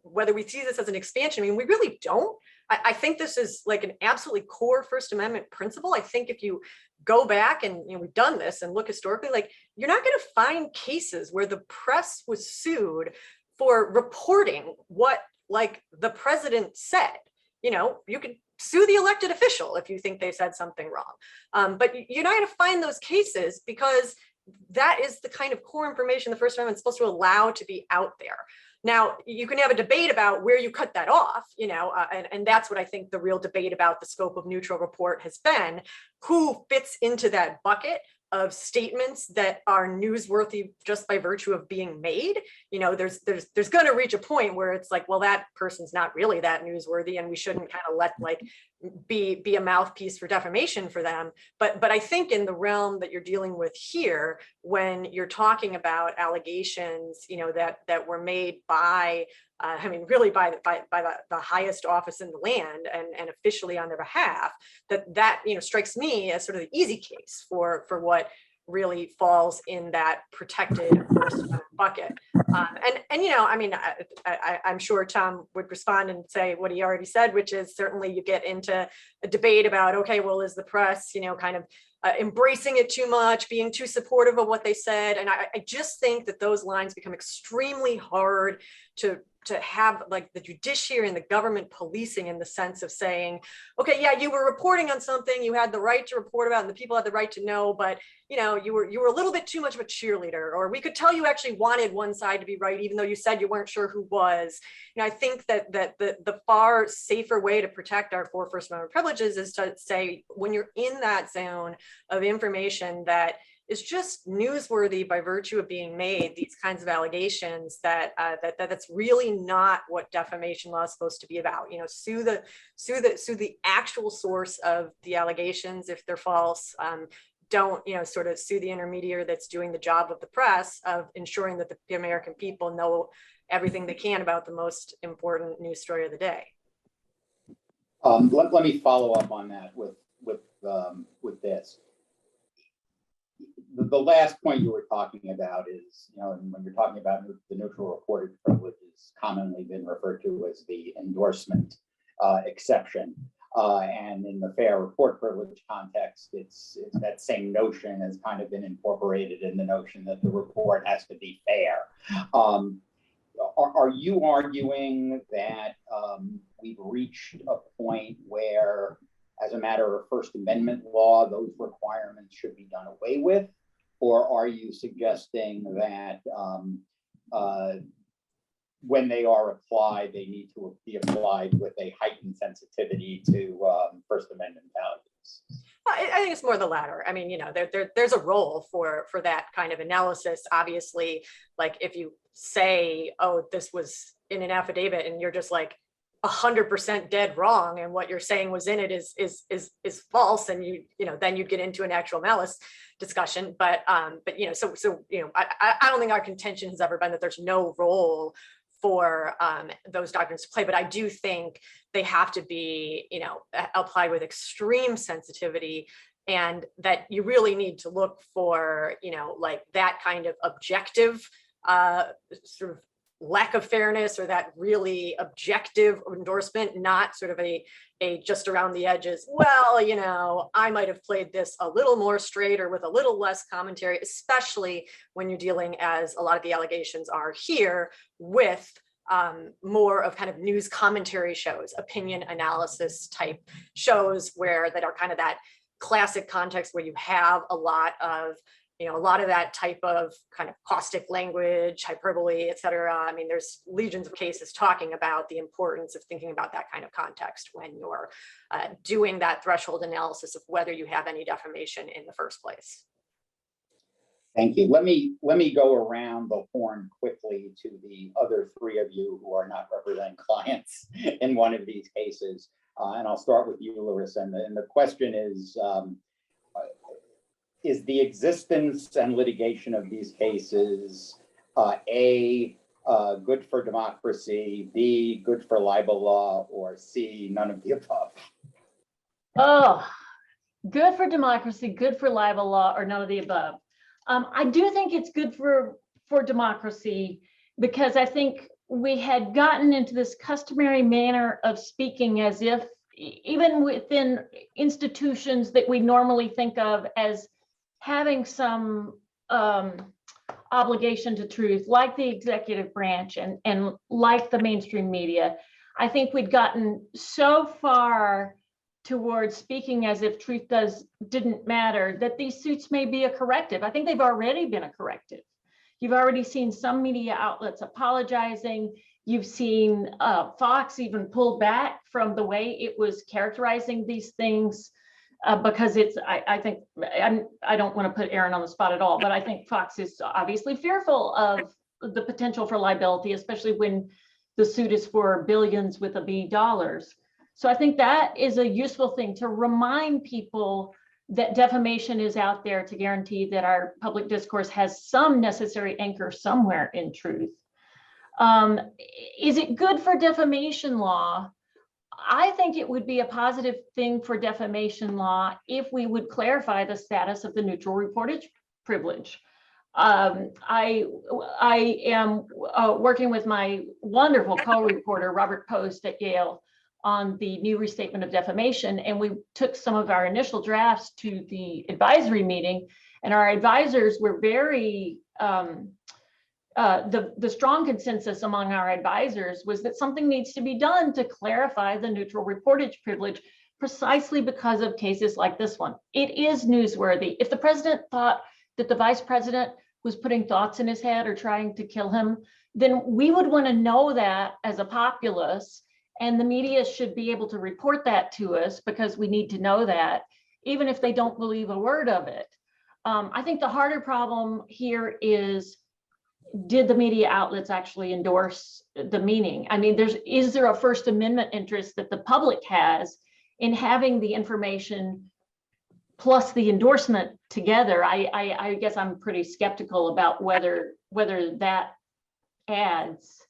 whether we see this as an expansion, I mean, we really don't. I think this is like an absolutely core First Amendment principle. I think if you go back and, you know, we've done this and look historically, like, you're not going to find cases where the press was sued for reporting what, like, the president said. You know, you could sue the elected official if you think they said something wrong. But you're not going to find those cases because that is the kind of core information the First Amendment is supposed to allow to be out there. Now, you can have a debate about where you cut that off, you know, and that's what I think the real debate about the scope of neutral report has been. Who fits into that bucket of statements that are newsworthy just by virtue of being made? You know, there's going to reach a point where it's like, well, that person's not really that newsworthy, and we shouldn't kind of let, like, be a mouthpiece for defamation for them. But I think in the realm that you're dealing with here, when you're talking about allegations, you know, that were made by, I mean, really by the highest office in the land and officially on their behalf, that you know, strikes me as sort of the easy case for what really falls in that protected First Amendment bucket. And you know, I mean, I'm sure Tom would respond and say what he already said, which is certainly you get into a debate about, okay, well, is the press, you know, kind of embracing it too much, being too supportive of what they said? And I just think that those lines become extremely hard to have, like, the judiciary and the government policing, in the sense of saying, okay, yeah, you were reporting on something you had the right to report about and the people had the right to know, but, you know, you were a little bit too much of a cheerleader, or we could tell you actually wanted one side to be right, even though you said you weren't sure who was. You know, I think that the far safer way to protect our four First Amendment privileges is to say, when you're in that zone of information that is just newsworthy by virtue of being made, these kinds of allegations, that's really not what defamation law is supposed to be about. You know, sue the actual source of the allegations if they're false. Don't, you know, sort of sue the intermediary that's doing the job of the press of ensuring that the American people know everything they can about the most important news story of the day. Let me follow up on that with this. The last point you were talking about is, you know, when you're talking about the neutral reporting privilege, is commonly been referred to as the endorsement exception. And in the fair report privilege context, it's that same notion has kind of been incorporated in the notion that the report has to be fair. Are you arguing that we've reached a point where, as a matter of First Amendment law, those requirements should be done away with? Or are you suggesting that when they are applied, they need to be applied with a heightened sensitivity to First Amendment values? I think it's more the latter. I mean, you know, there's a role for that kind of analysis. Obviously, like, if you say, oh, this was in an affidavit, and you're just like 100% dead wrong, and what you're saying was in it is false, and you know, then you'd get into an actual malice discussion. But you know, so you know, I don't think our contention has ever been that there's no role for those doctrines to play, but I do think they have to be, you know, applied with extreme sensitivity, and that you really need to look for, you know, like that kind of objective sort of lack of fairness, or that really objective endorsement, not sort of a just around the edges, well, you know, I might have played this a little more straight or with a little less commentary, especially when you're dealing, as a lot of the allegations are here, with more of kind of news commentary shows, opinion analysis type shows, that are kind of that classic context where you have a lot of that type of kind of caustic language, hyperbole, et cetera. I mean, there's legions of cases talking about the importance of thinking about that kind of context when you're doing that threshold analysis of whether you have any defamation in the first place. Thank you. Let me go around the horn quickly to the other three of you who are not representing clients in one of these cases. And I'll start with you, Lyrissa. And the question is, is the existence and litigation of these cases A, good for democracy, B, good for libel law, or C, none of the above? Oh, good for democracy, good for libel law, or none of the above. I do think it's good for democracy, because I think we had gotten into this customary manner of speaking as if, even within institutions that we normally think of as having some obligation to truth, like the executive branch and like the mainstream media, I think we'd gotten so far towards speaking as if truth didn't matter that these suits may be a corrective. I think they've already been a corrective. You've already seen some media outlets apologizing. You've seen Fox even pull back from the way it was characterizing these things because it's, I think, I don't want to put Erin on the spot at all, but I think Fox is obviously fearful of the potential for liability, especially when the suit is for billions with a B dollars. So I think that is a useful thing to remind people that defamation is out there to guarantee that our public discourse has some necessary anchor somewhere in truth. Is it good for defamation law? I think it would be a positive thing for defamation law if we would clarify the status of the neutral reportage privilege. I am working with my wonderful co-reporter, Robert Post at Yale, on the new restatement of defamation. And we took some of our initial drafts to the advisory meeting, and our advisors were very, the strong consensus among our advisors was that something needs to be done to clarify the neutral reportage privilege, precisely because of cases like this one. It is newsworthy. If the president thought that the vice president was putting thoughts in his head or trying to kill him, then we would want to know that as a populace, and the media should be able to report that to us because we need to know that, even if they don't believe a word of it. I think the harder problem here is, did the media outlets actually endorse the meaning? I mean, is there a First Amendment interest that the public has in having the information plus the endorsement together? I guess I'm pretty skeptical about whether that adds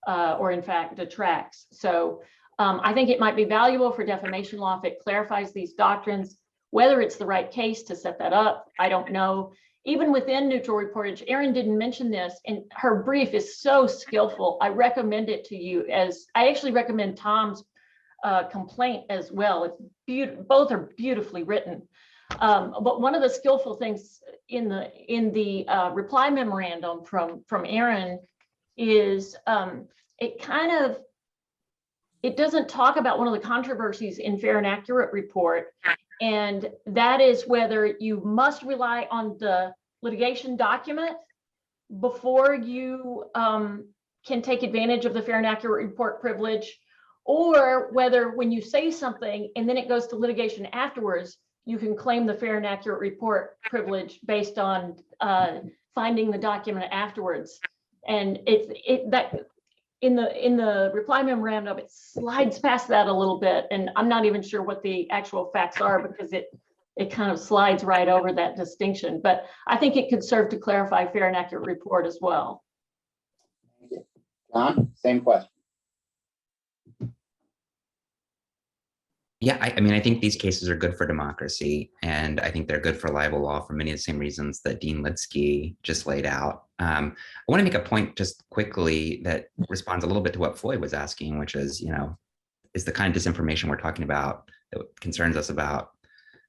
or in fact detracts. So I think it might be valuable for defamation law if it clarifies these doctrines. Whether it's the right case to set that up, I don't know. Even within neutral reportage, Erin didn't mention this, and her brief is so skillful. I recommend it to you, as I actually recommend Tom's complaint as well. It's beautiful. Both are beautifully written. But one of the skillful things in the reply memorandum from Erin is it doesn't talk about one of the controversies in Fair and Accurate report, and that is whether you must rely on the litigation document before you can take advantage of the Fair and Accurate report privilege, or whether when you say something and then it goes to litigation afterwards, you can claim the Fair and Accurate report privilege based on finding the document afterwards. And that in the reply memorandum, it slides past that a little bit, and I'm not even sure what the actual facts are because it kind of slides right over that distinction. But I think it could serve to clarify Fair and Accurate report as well. Thank you. John, same question. Yeah, I mean, I think these cases are good for democracy, and I think they're good for libel law for many of the same reasons that Dean Lidsky just laid out. I want to make a point just quickly that responds a little bit to what Floyd was asking, which is, is the kind of disinformation we're talking about that concerns us about,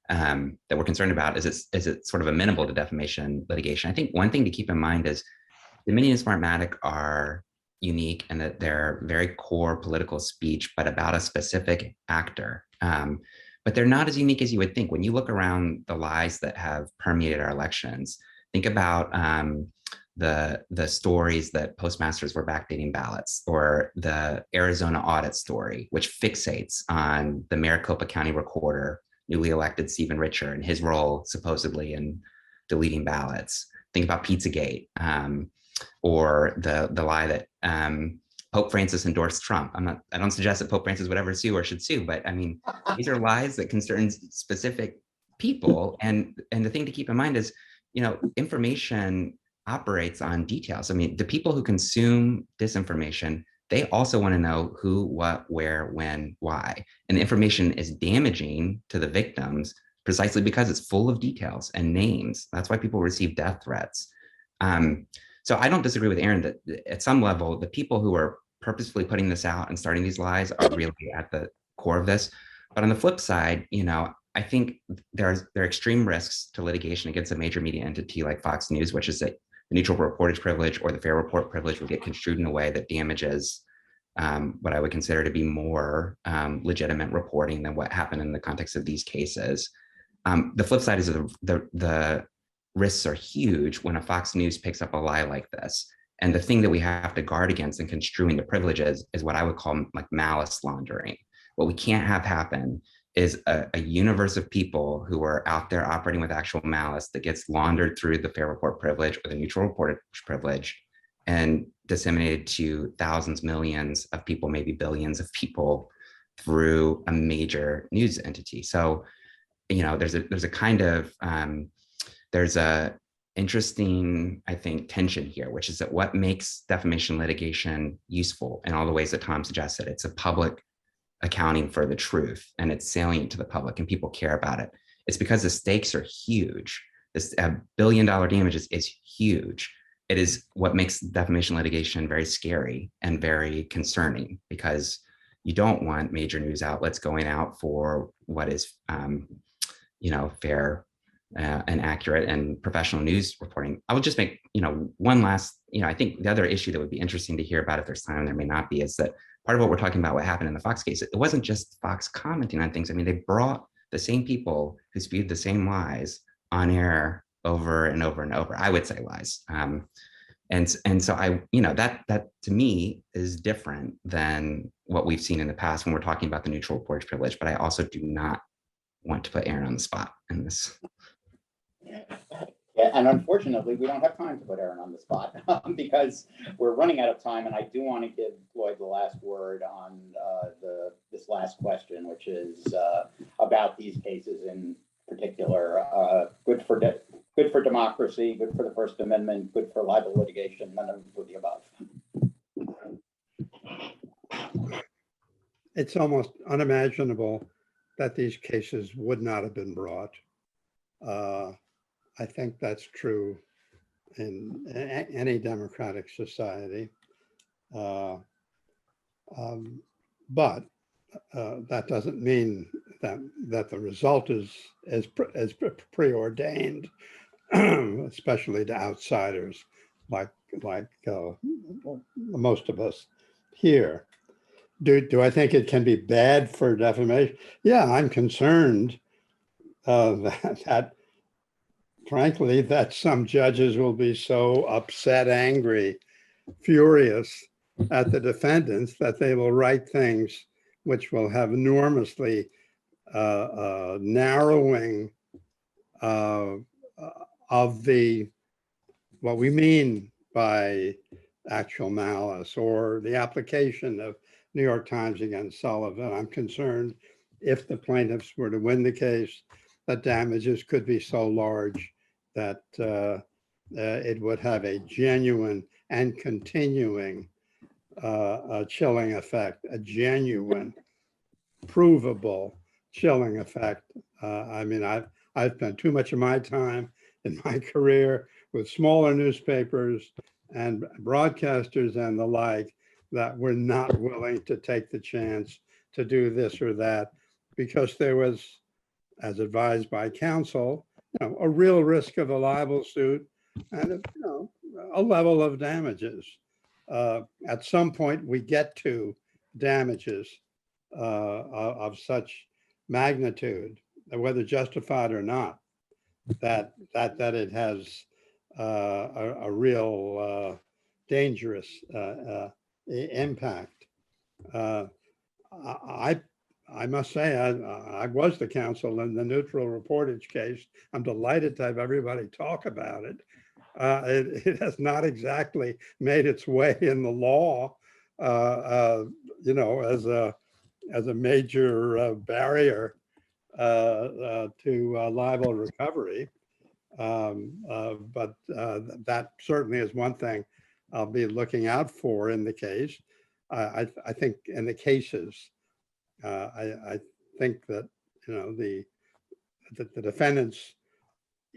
that we're concerned about, is it sort of amenable to defamation litigation? I think one thing to keep in mind is Dominion and Smartmatic are unique and that they're very core political speech, but about a specific actor. But they're not as unique as you would think. When you look around the lies that have permeated our elections, think about the stories that postmasters were backdating ballots, or the Arizona audit story, which fixates on the Maricopa County recorder, newly elected Stephen Richer, and his role supposedly in deleting ballots. Think about Pizzagate, or the lie that Pope Francis endorsed Trump. I don't suggest that Pope Francis would ever sue or should sue, but I mean, these are lies that concern specific people. And the thing to keep in mind is, information operates on details. I mean, the people who consume disinformation, they also want to know who, what, where, when, why. And the information is damaging to the victims precisely because it's full of details and names. That's why people receive death threats. So I don't disagree with Erin that at some level, the people who are purposefully putting this out and starting these lies are really at the core of this. But on the flip side, I think there are extreme risks to litigation against a major media entity like Fox News, which is that the neutral reportage privilege or the fair report privilege will get construed in a way that damages what I would consider to be more legitimate reporting than what happened in the context of these cases. The flip side is the risks are huge when a Fox News picks up a lie like this. And the thing that we have to guard against in construing the privileges is what I would call like malice laundering. What we can't have happen is a universe of people who are out there operating with actual malice that gets laundered through the fair report privilege or the neutral reportage privilege and disseminated to thousands, millions of people, maybe billions of people through a major news entity. So, there's a kind of, there's a interesting, I think, tension here, which is that what makes defamation litigation useful in all the ways that Tom suggested, it's a public accounting for the truth and it's salient to the public and people care about it. It's because the stakes are huge. This $1 billion damages is huge. It is what makes defamation litigation very scary and very concerning because you don't want major news outlets going out for what is, fair and accurate and professional news reporting. I will just make, one last, I think the other issue that would be interesting to hear about if there's time, there may not be, is that part of what we're talking about, what happened in the Fox case, it wasn't just Fox commenting on things. I mean, they brought the same people who spewed the same lies on air over and over and over. I would say lies. And so that to me is different than what we've seen in the past when we're talking about the neutral reportage privilege, but I also do not want to put Erin on the spot in this. Yeah, and unfortunately, we don't have time to put Erin on the spot because we're running out of time, and I do want to give Floyd the last word on this last question, which is about these cases in particular. Good for democracy, good for the First Amendment, good for libel litigation, none of the above. It's almost unimaginable that these cases would not have been brought. I think that's true in any democratic society. But that doesn't mean that the result is preordained, especially to outsiders like most of us here. Do I think it can be bad for defamation? Yeah, I'm concerned that frankly, that some judges will be so upset, angry, furious at the defendants that they will write things which will have enormously narrowing of what we mean by actual malice or the application of New York Times against Sullivan. I'm concerned if the plaintiffs were to win the case, that damages could be so large that it would have a genuine and continuing chilling effect, a genuine, provable chilling effect. I mean, I've spent too much of my time in my career with smaller newspapers and broadcasters and the like that were not willing to take the chance to do this or that because there was, as advised by counsel, a real risk of a libel suit and a level of damages. At some point, we get to damages of such magnitude, whether justified or not, that it has a real dangerous impact. I must say, I was the counsel in the neutral reportage case. I'm delighted to have everybody talk about it. It has not exactly made its way in the law, as a major barrier to libel recovery. But that certainly is one thing I'll be looking out for in the case. I think in the cases, I think that, you know, the defendants,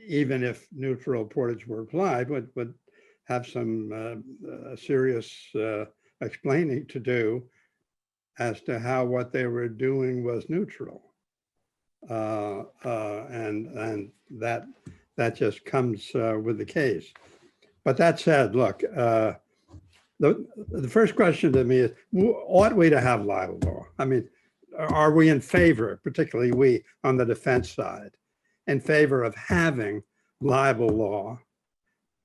even if neutral portage were applied, would have some serious explaining to do as to how what they were doing was neutral. And that just comes with the case. But that said, look, the first question to me is, ought we to have libel law? I mean, are we in favor, particularly we on the defense side, in favor of having libel law?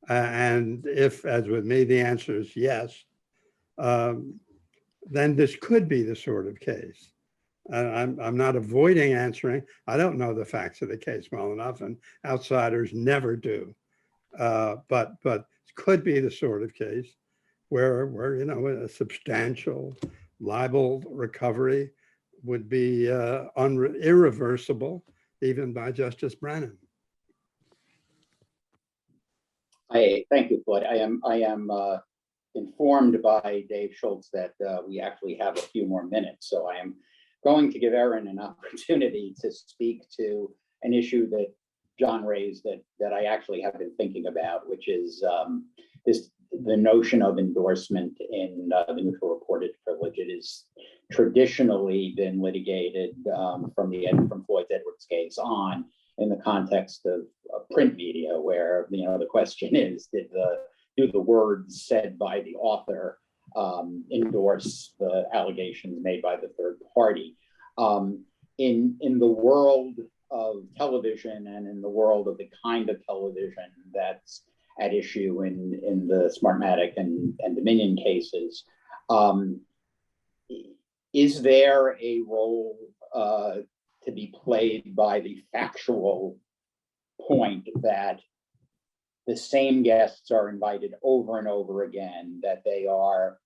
And if, as with me, the answer is yes, then this could be the sort of case. I'm not avoiding answering. I don't know the facts of the case well enough, and outsiders never do. But it could be the sort of case where you know, a substantial libel recovery would be irreversible, even by Justice Brennan. Thank you, Floyd. I am informed by Dave Schultz that we actually have a few more minutes, so I am going to give Erin an opportunity to speak to an issue that John raised that I actually have been thinking about, which is the notion of endorsement in the neutral reported privilege. It has traditionally been litigated from Floyd's Edwards case on in the context of print media, where, you know, the question is, do the words said by the author endorse the allegations made by the third party? In the world of television and in the world of the kind of television that's at issue in the Smartmatic and Dominion cases, is there a role to be played by the factual point that the same guests are invited over and over again, that they are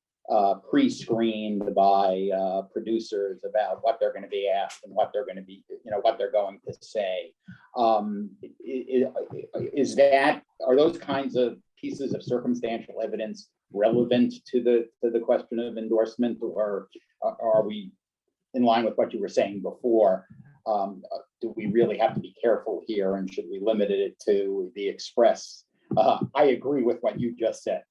pre-screened by producers about what they're going to be asked and what they're going to be, you know, what they're going to say? Are those kinds of pieces of circumstantial evidence relevant to the question of endorsement, or are we in line with what you were saying before? Do we really have to be careful here, and should we limit it to the express? I agree with what you just said.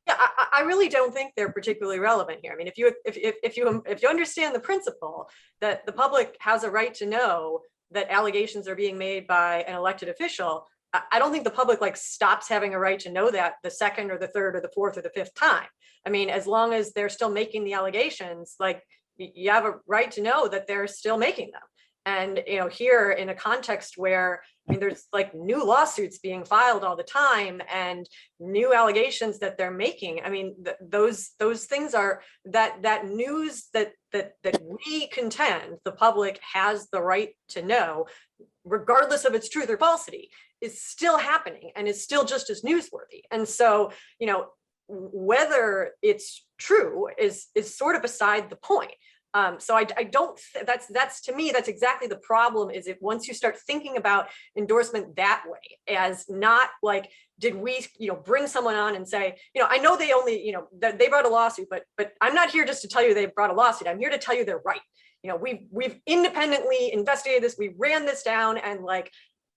Yeah, I really don't think they're particularly relevant here. I mean, if you understand the principle that the public has a right to know that allegations are being made by an elected official, I don't think the public stops having a right to know that the second or the third or the fourth or the fifth time. I mean, as long as they're still making the allegations, you have a right to know that they're still making them. And, you know, here in a context where, I mean, there's new lawsuits being filed all the time and new allegations that they're making. I mean, those things are that news that we contend the public has the right to know, regardless of its truth or falsity, is still happening and is still just as newsworthy. And so, you know, whether it's true is sort of beside the point. So I don't, that's to me, that's exactly the problem, is if once you start thinking about endorsement that way, as not did we, you know, bring someone on and say, you know, I know they only, you know, they brought a lawsuit, but I'm not here just to tell you they brought a lawsuit. I'm here to tell you they're right. You know, we've independently investigated this. We ran this down, and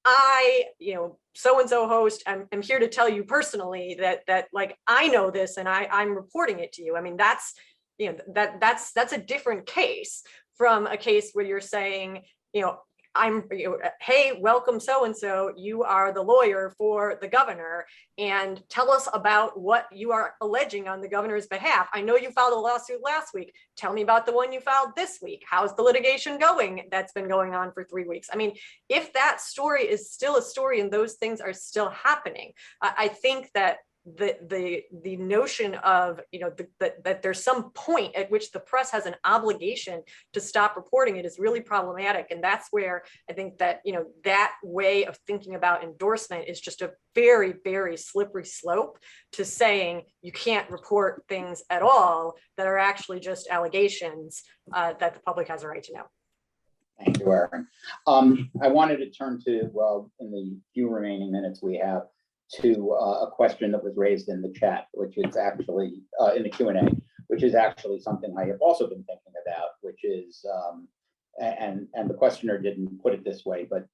I, you know, so-and-so host, I'm here to tell you personally that I know this and I'm reporting it to you. I mean, that's, you know, that's a different case from a case where you're saying, you know, hey, welcome so-and-so, you are the lawyer for the governor, and tell us about what you are alleging on the governor's behalf. I know you filed a lawsuit last week. Tell me about the one you filed this week. How's the litigation going that's been going on for 3 weeks? I mean, if that story is still a story and those things are still happening, I think that the notion of, you know, that there's some point at which the press has an obligation to stop reporting it is really problematic. And that's where I think that, you know, that way of thinking about endorsement is just a very, very slippery slope to saying you can't report things at all that are actually just allegations that the public has a right to know. Thank you, Erin. I wanted to turn to, well, in the few remaining minutes we have, to a question that was raised in the chat, which is actually in the Q&A, which is actually something I have also been thinking about, which is, and the questioner didn't put it this way, but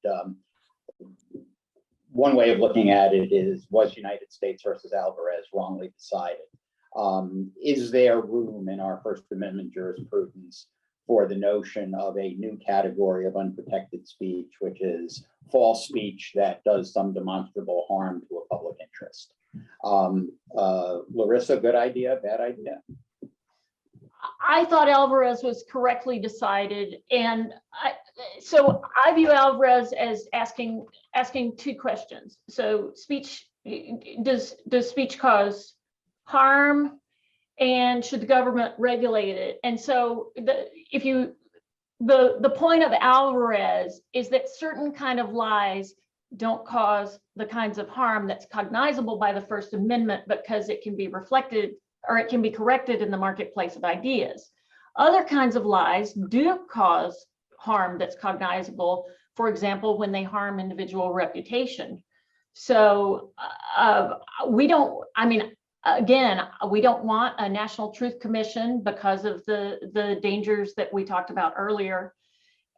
one way of looking at it is, was United States versus Alvarez wrongly decided? Is there room in our First Amendment jurisprudence for the notion of a new category of unprotected speech, which is false speech that does some demonstrable harm to a public interest? Lyrissa, good idea, bad idea? I thought Alvarez was correctly decided, and so I view Alvarez as asking two questions. So speech, does speech cause harm, and should the government regulate it? And so the point of Alvarez is that certain kind of lies don't cause the kinds of harm that's cognizable by the First Amendment, because it can be reflected or it can be corrected in the marketplace of ideas. Other kinds of lies do cause harm that's cognizable, for example, when they harm individual reputation. So we don't, I mean, again, we don't want a National Truth Commission because of the dangers that we talked about earlier.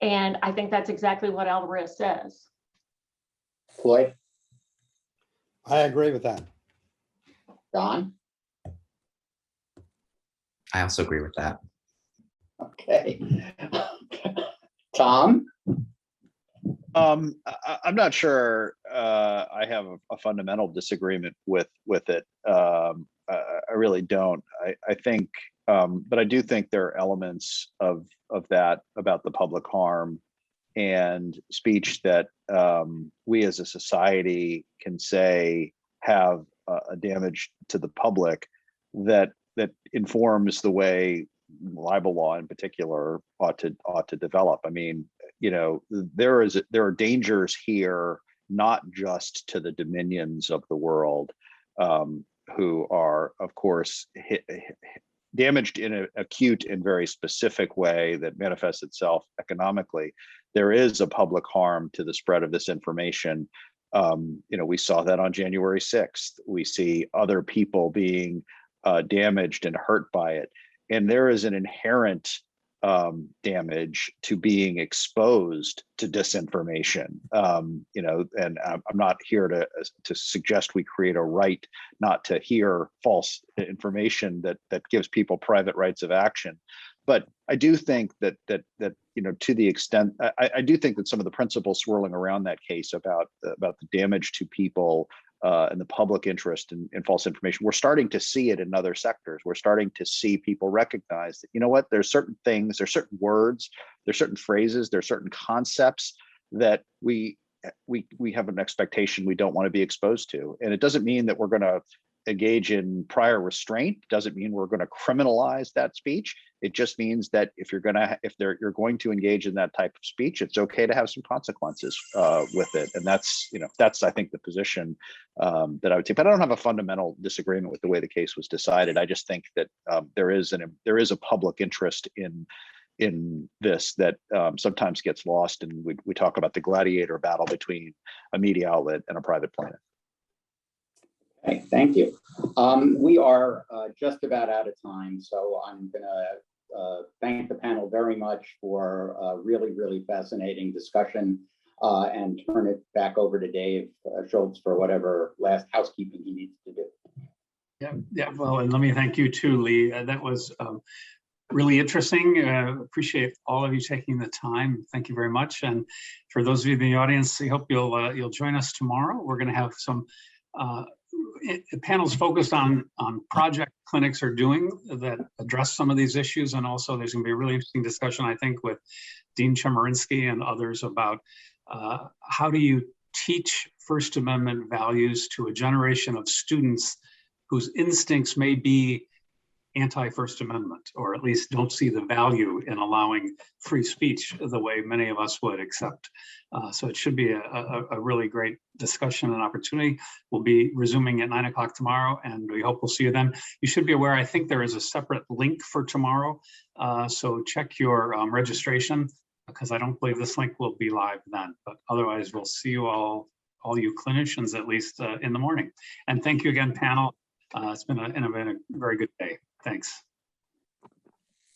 And I think that's exactly what Alvarez says. Floyd? I agree with that. Don? I also agree with that. Okay. Tom? I'm not sure I have a fundamental disagreement with it. I really don't. I think, but I do think there are elements of that about the public harm and speech that we as a society can say have a damage to the public that informs the way libel law in particular ought to develop. I mean, you know, there are dangers here, not just to the dominions of the world, who are, of course, damaged in an acute and very specific way that manifests itself economically. There is a public harm to the spread of this information. You know, we saw that on January 6th. We see other people being damaged and hurt by it. And there is an inherent damage to being exposed to disinformation. You know, and I'm not here to suggest we create a right not to hear false information that gives people private rights of action. But I do think that you know, to the extent, I do think that some of the principles swirling around that case about the damage to people and the public interest in false information, we're starting to see it in other sectors. We're starting to see people recognize that, you know what, there's certain things, there's certain words, there's certain phrases, there's certain concepts that we have an expectation we don't want to be exposed to. And it doesn't mean that we're going to engage in prior restraint. It doesn't mean we're going to criminalize that speech. It just means that if you're going to engage in that type of speech, it's okay to have some consequences with it. And that's, you know, that's, I think, the position that I would take. But I don't have a fundamental disagreement with the way the case was decided. I just think that there is a public interest in this that sometimes gets lost, and we talk about the gladiator battle between a media outlet and a private plaintiff. Okay, thank you. We are just about out of time, so I'm going to thank the panel very much for a really, really fascinating discussion and turn it back over to Dave Schultz for whatever last housekeeping he needs to do. Yeah. Well, and let me thank you too, Lee. That was really interesting. Appreciate all of you taking the time. Thank you very much. And for those of you in the audience, I hope you'll join us tomorrow. We're going to have some panels focused on project clinics are doing that address some of these issues. And also there's going to be a really interesting discussion, I think, with Dean Chemerinsky and others about how do you teach First Amendment values to a generation of students whose instincts may be anti-First Amendment, or at least don't see the value in allowing free speech the way many of us would accept. So it should be a really great discussion and opportunity. We'll be resuming at 9 o'clock tomorrow, and we hope we'll see you then. You should be aware, I think there is a separate link for tomorrow. So check your registration because I don't believe this link will be live then, but otherwise we'll see you all you clinicians, at least in the morning. And thank you again, panel. It's been a very good day. Thanks.